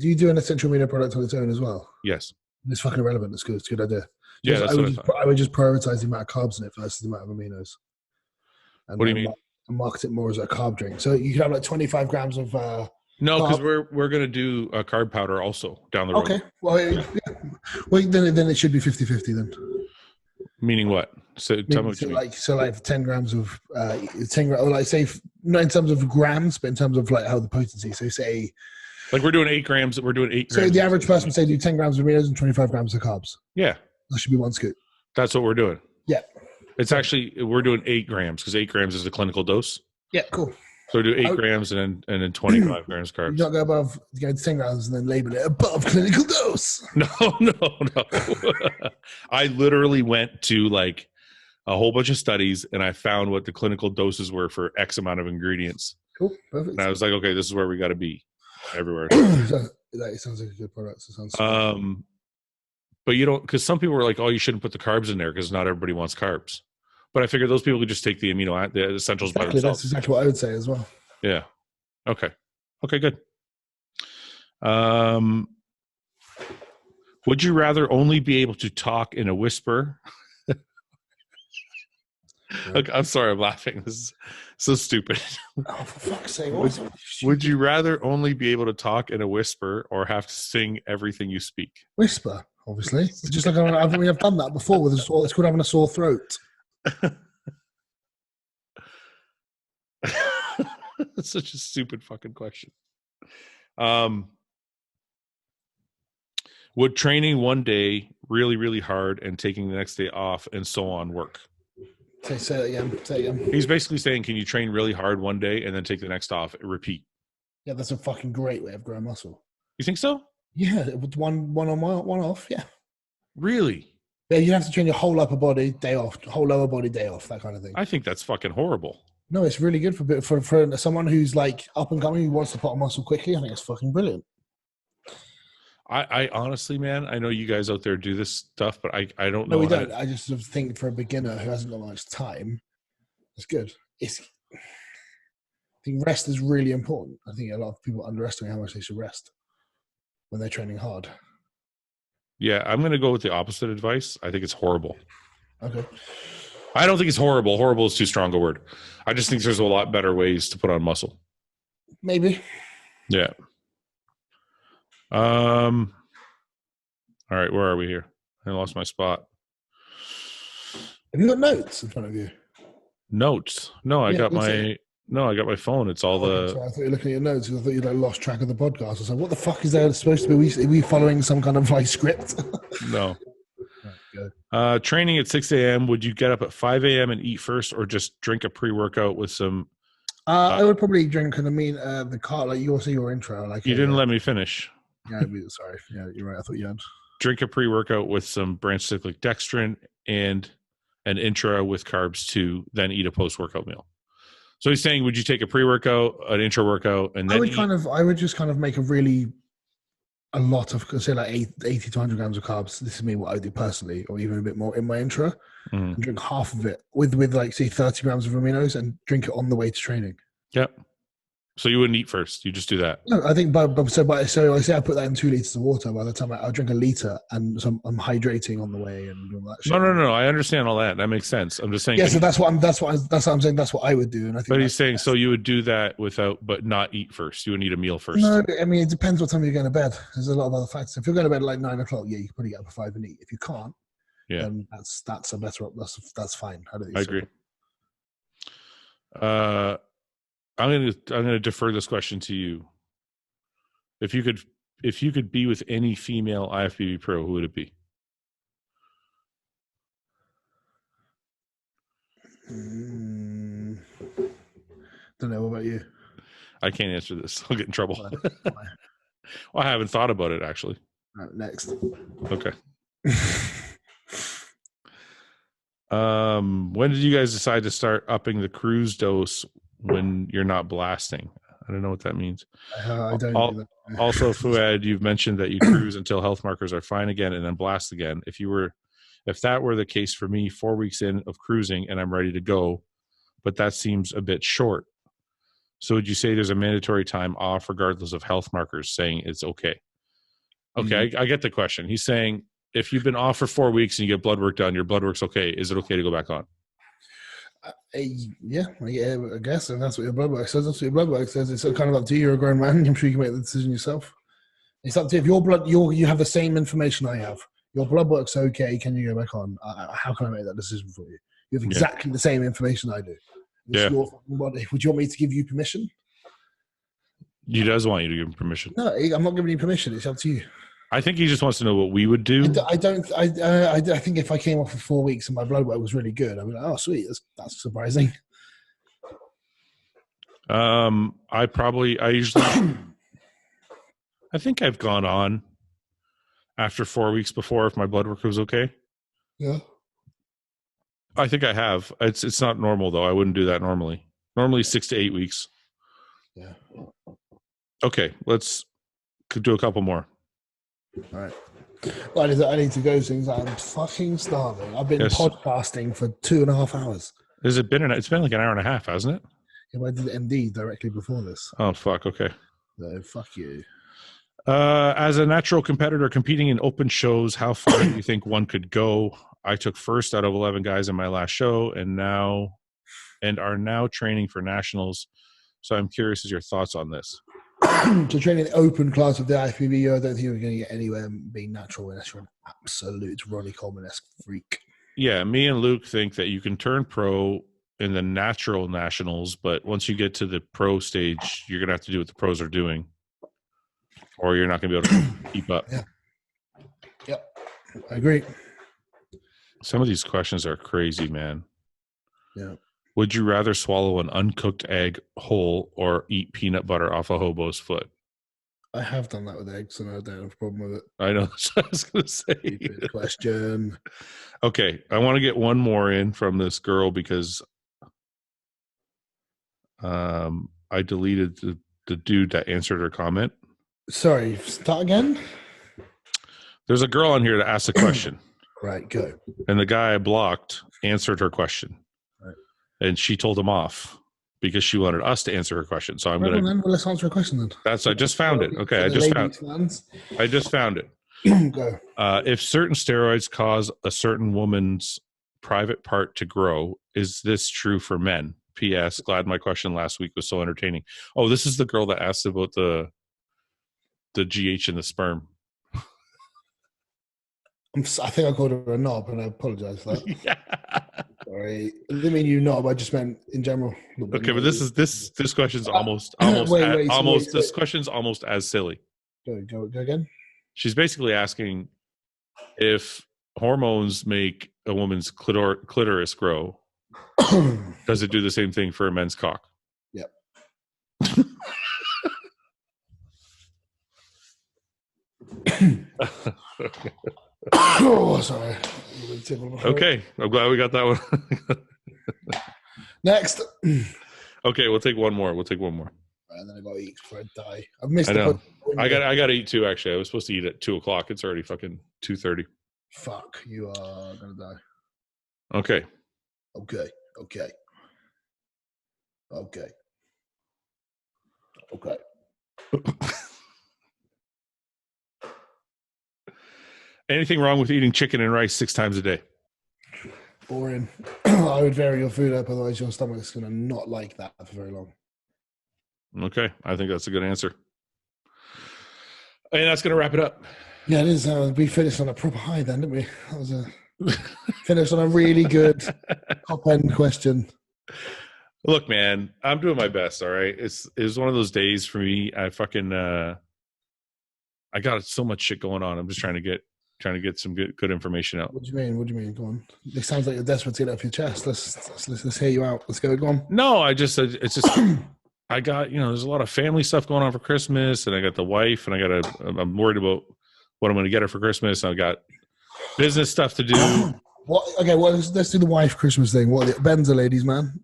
you do an essential amino product on its own as well? Yes. It's fucking irrelevant. It's good. It's a good idea. Yeah, I would just prioritize the amount of carbs in it versus the amount of aminos. And what do you mean? And market it more as a carb drink. So you could have like 25 grams of. No, because we're going to do a carb powder also down the road. Okay. Well, then it should be 50-50 then. Meaning what? So tell me what you mean. So like 10 grams of 10 or like say not in terms of grams, but in terms of like how the potency. So say like we're doing 8 grams. We're doing 8 grams. So the average person say do 10 grams of aminos and 25 grams of carbs. Yeah. That should be one scoop. That's what we're doing. Yeah. It's actually we're doing 8 grams because 8 grams is the clinical dose. Yeah. Cool. So we do 8 grams and then 25 grams carbs. You not go above, you go to 10 grams and then label it above clinical dose. No. I literally went to like a whole bunch of studies and I found what the clinical doses were for X amount of ingredients. Cool, perfect. And I was like, okay, this is where we got to be everywhere. That sounds like a good product. It sounds but you don't, because some people were like, oh, you shouldn't put the carbs in there because not everybody wants carbs. But I figured those people could just take the the essentials by themselves. That's exactly what I would say as well. Yeah. Okay, good. Would you rather only be able to talk in a whisper? Okay, I'm sorry, I'm laughing. This is so stupid. Oh, for fuck's sake. Would you rather only be able to talk in a whisper or have to sing everything you speak? Whisper, obviously. Just like we have done that before with it's called having a sore throat. That's such a stupid fucking question. Would training one day really, really hard and taking the next day off and so on work? Say it again. He's basically saying, can you train really hard one day and then take the next off and repeat? Yeah, that's a fucking great way of growing muscle. You think so? Yeah, one on, one off. Yeah. Really? Yeah, you have to train your whole upper body, day off, whole lower body, day off, that kind of thing. I think that's fucking horrible. No, it's really good for someone who's like up and coming who wants to put on muscle quickly. I think it's fucking brilliant. I honestly, man, I know you guys out there do this stuff, but I don't know. No, we don't. I just sort of think for a beginner who hasn't got much time, it's good. I think rest is really important. I think a lot of people underestimate how much they should rest when they're training hard. Yeah, I'm going to go with the opposite advice. I think it's horrible. Okay. I don't think it's horrible. Horrible is too strong a word. I just think there's a lot better ways to put on muscle. Maybe. Yeah. All right, where are we here? I lost my spot. Have you got notes in front of you? Notes? No, I got my phone. It's all the. Sorry, I thought you were looking at your notes. I thought you'd lost track of the podcast. I was like, what the fuck is there supposed to be? Are we following some kind of like script? No. Right, training at 6 a.m. Would you get up at 5 a.m. and eat first, or just drink a pre-workout with some? I would probably drink. And I mean, the car, like you also your intro. Like you didn't let me finish. Yeah, sorry. Yeah, you're right. I thought you had. Drink a pre-workout with some branched cyclic dextrin and an intra with carbs too, then eat a post-workout meal. So he's saying, would you take a pre-workout, an intra workout, and then I would just kind of make a lot of, say like 80 to 100 grams of carbs. This is me, what I do personally, or even a bit more in my intra, and drink half of it with like say 30 grams of aminos and drink it on the way to training. Yep. So you wouldn't eat first. You just do that. No, I think, so I say I put that in 2 liters of water. By the time I'll drink a liter, and so I'm hydrating on the way and all that shit. No. I understand all that. That makes sense. I'm just saying. Yeah, so that's what I'm saying. That's what I would do. And I think. But he's saying, so you would do that but not eat first. You would eat a meal first. No, I mean it depends what time you're going to bed. There's a lot of other factors. If you're going to bed at like 9 o'clock, yeah, you can probably get up at 5 and eat. If you can't, then that's a better. That's fine. I agree. I'm gonna defer this question to you. If you could be with any female IFBB pro, who would it be? Don't know. What about you? I can't answer this. I'll get in trouble. Well, I haven't thought about it actually. Right, next. Okay. When did you guys decide to start upping the cruise dose when you're not blasting? I don't know what that means. I don't do that. Also, Fouad, you've mentioned that you cruise until health markers are fine again and then blast again. If that were the case for me, 4 weeks in of cruising and I'm ready to go, but that seems a bit short. So would you say there's a mandatory time off regardless of health markers saying it's okay? Okay, I get the question. He's saying if you've been off for 4 weeks and you get blood work done, your blood work's okay. Is it okay to go back on? Yeah, I guess. And that's what your blood work says. That's what your blood work says. It's kind of up to you. You're a grown man. I'm sure you can make the decision yourself. It's up to you. If your blood, you have the same information I have. Your blood work's okay. Can you go back on? How can I make that decision for you? You have exactly the same information I do. It's your fucking body. Would you want me to give you permission? He does want you to give him permission. No, I'm not giving you permission. It's up to you. I think he just wants to know what we would do. I think if I came off for 4 weeks and my blood work was really good, I'd be like, oh, sweet. That's surprising. I think I've gone on after 4 weeks before if my blood work was okay. Yeah. I think I have. It's not normal though. I wouldn't do that normally. Normally 6 to 8 weeks. Yeah. Okay, let's do a couple more. All right. Well, I need to go soon. I'm fucking starving. I've been podcasting for 2.5 hours. It's been like an hour and a half, hasn't it? Yeah, I did MD directly before this. Oh fuck. Okay. So fuck you. As a natural competitor competing in open shows, how far do you think one could go? I took first out of 11 guys in my last show and are now training for nationals. So I'm curious as your thoughts on this. To train in the open class of the IFBB, I don't think you're going to get anywhere being natural unless you're an absolute Ronnie Coleman-esque freak. Yeah, me and Luke think that you can turn pro in the natural nationals, but once you get to the pro stage, you're going to have to do what the pros are doing, or you're not going to be able to keep up. Yeah. Yep, I agree. Some of these questions are crazy, man. Yeah. Would you rather swallow an uncooked egg whole or eat peanut butter off a hobo's foot? I have done that with eggs, and I don't have a problem with it. I know. That's what I was going to say. Good question. Okay, I want to get one more in from this girl because I deleted the dude that answered her comment. Sorry, start again? There's a girl on here that asked a question. Right, go. And the guy I blocked answered her question. Right. And she told him off because she wanted us to answer her question. So I'm going to... Let's answer a question then. I just found it. Okay, I just found it. Go. If certain steroids cause a certain woman's private part to grow, is this true for men? P.S. Glad my question last week was so entertaining. Oh, this is the girl that asked about the GH in the sperm. I think I called her a knob, and I apologize for that. Yeah. Sorry, I didn't mean you knob. I just meant in general. Okay, but this question's almost this question's almost as silly. Go again. She's basically asking if hormones make a woman's clitoris grow. Does it do the same thing for a men's cock? Yep. Oh, sorry. Okay, I'm glad we got that one. Next. Okay, we'll take one more. And then I got to eat before I die. I've missed. I know. I got to eat too. Actually, I was supposed to eat at 2:00. It's already fucking 2:30. Fuck, you are gonna die. Okay. Anything wrong with eating chicken and rice 6 times a day? Boring. I would vary your food up, otherwise your stomach's going to not like that for very long. Okay, I think that's a good answer. And that's going to wrap it up. Yeah, it is. We finished on a proper high then, didn't we? That was finished on a really good top-end question. Look, man, I'm doing my best, all right? It was one of those days for me. I fucking I got so much shit going on. I'm just trying to get some good information out. What do you mean? Go on. It sounds like you're desperate to get it off your chest. Let's hear you out. Let's go on. No, it's just I got, there's a lot of family stuff going on for Christmas, and I got the wife, and I'm worried about what I'm going to get her for Christmas. I've got business stuff to do. Let's do the wife Christmas thing. Ben's a ladies' man.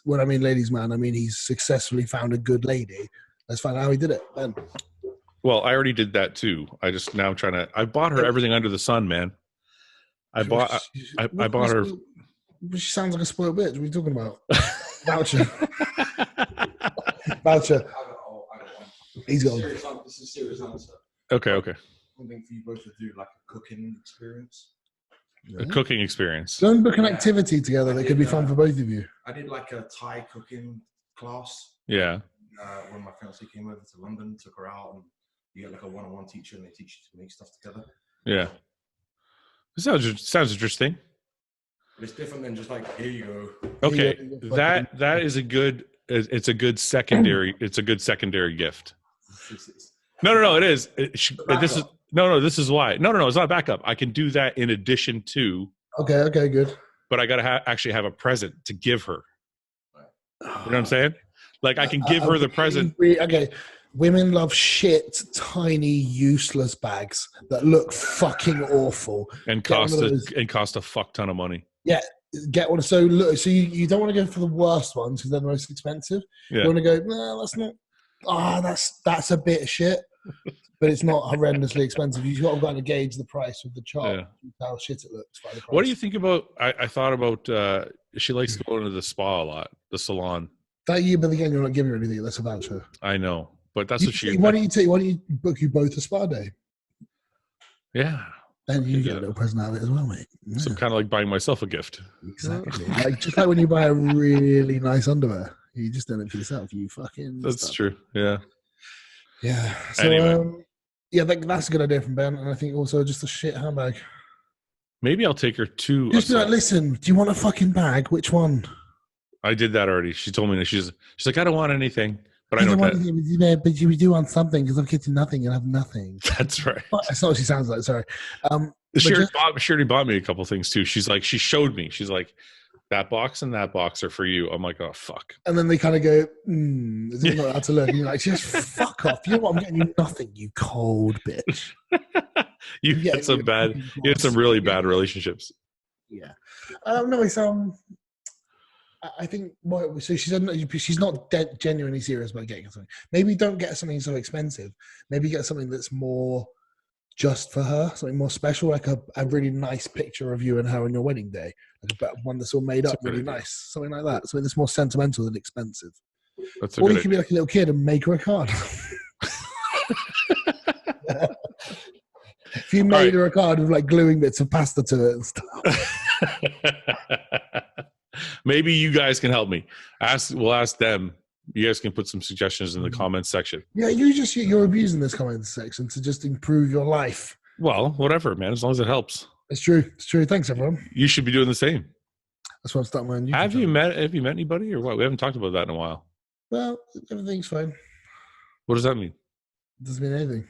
When I mean ladies' man, I mean he's successfully found a good lady. Let's find out how he did it, Ben. Well, I already did that too. I bought her everything under the sun, man. I bought her. She sounds like a spoiled bitch. What are you talking about? Voucher. He's gone. This is a serious answer. Okay. Something for you both to do, like a cooking experience. Yeah. A cooking experience. Go and book an activity together that could be fun for both of you. I did like a Thai cooking class. Yeah. When my fiance came over to London, took her out, and you get like a one-on-one teacher, and they teach you to make stuff together. Yeah. It sounds interesting. But it's different than just like, here you go. Okay, that is a good. It's a good secondary. It's a good secondary gift. No, it is. This is why. No, it's not backup. I can do that in addition to. Okay, good. But I got to actually have a present to give her. You know what I'm saying? Like I can give her the present. Okay, women love shit, tiny, useless bags that look fucking awful and cost a fuck ton of money. Yeah, get one. So look, you don't want to go for the worst ones because they're the most expensive. Yeah. You want to go, no, that's not. That's a bit of shit, but it's not horrendously expensive. You've got to gauge the price with the chart, how shit it looks. By the price. What do you think about? I thought about. She likes going to the spa a lot, the salon. That year, but again, you're not giving her anything. That's a voucher. I know, but that's what she. Why don't you book you both a spa day? Yeah. And you get a little present out of it as well, mate. Yeah. So I'm kind of like buying myself a gift. Exactly. Just like when you buy a really nice underwear, you just don't it for yourself. You fucking. That's true. Yeah. Yeah. So, anyway. Yeah, that's a good idea from Ben, and I think also just a shit handbag. Maybe I'll take her to. Just be like, listen, do you want a fucking bag? Which one? I did that already. She told me that she's like, I don't want anything, but I don't know want anything, but you do want something because I'm getting nothing and have nothing. That's right. That's not what she sounds like. Sorry. She already bought me a couple things too. She's like, she showed me. She's like, that box and that box are for you. I'm like, oh fuck. And then they kind of go, is it not how to look? And you're like, just fuck off. You know what? I'm getting you nothing, you cold bitch. You had some really bad relationships. Yeah. No, it's I think so. She's not genuinely serious about getting something. Maybe don't get something so expensive. Maybe get something that's more just for her, something more special, like a really nice picture of you and her on your wedding day, like one that's all made up, really nice, something like that. Something that's more sentimental than expensive. Or you can be like a little kid and make her a card. If you made her a card with like gluing bits of pasta to it and stuff. Maybe you guys can help me. We'll ask them. You guys can put some suggestions in the comments section. Yeah, you're abusing this comments section to just improve your life. Well, whatever, man. As long as it helps. It's true. It's true. Thanks, everyone. You should be doing the same. That's why I'm starting my own YouTube Have you met anybody or what? We haven't talked about that in a while. Well, everything's fine. What does that mean? It doesn't mean anything.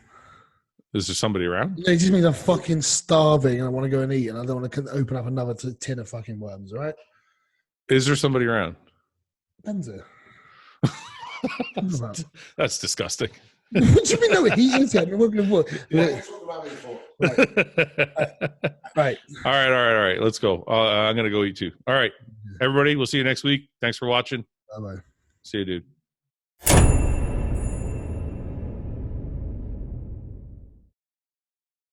Is there somebody around? It just means I'm fucking starving and I want to go and eat and I don't want to open up another tin of fucking worms, all right? Is there somebody around? Benzo. That's disgusting. What do you mean? No, he is here. Right. All right. Let's go. I'm going to go eat too. All right. Everybody, we'll see you next week. Thanks for watching. Bye-bye. See you, dude.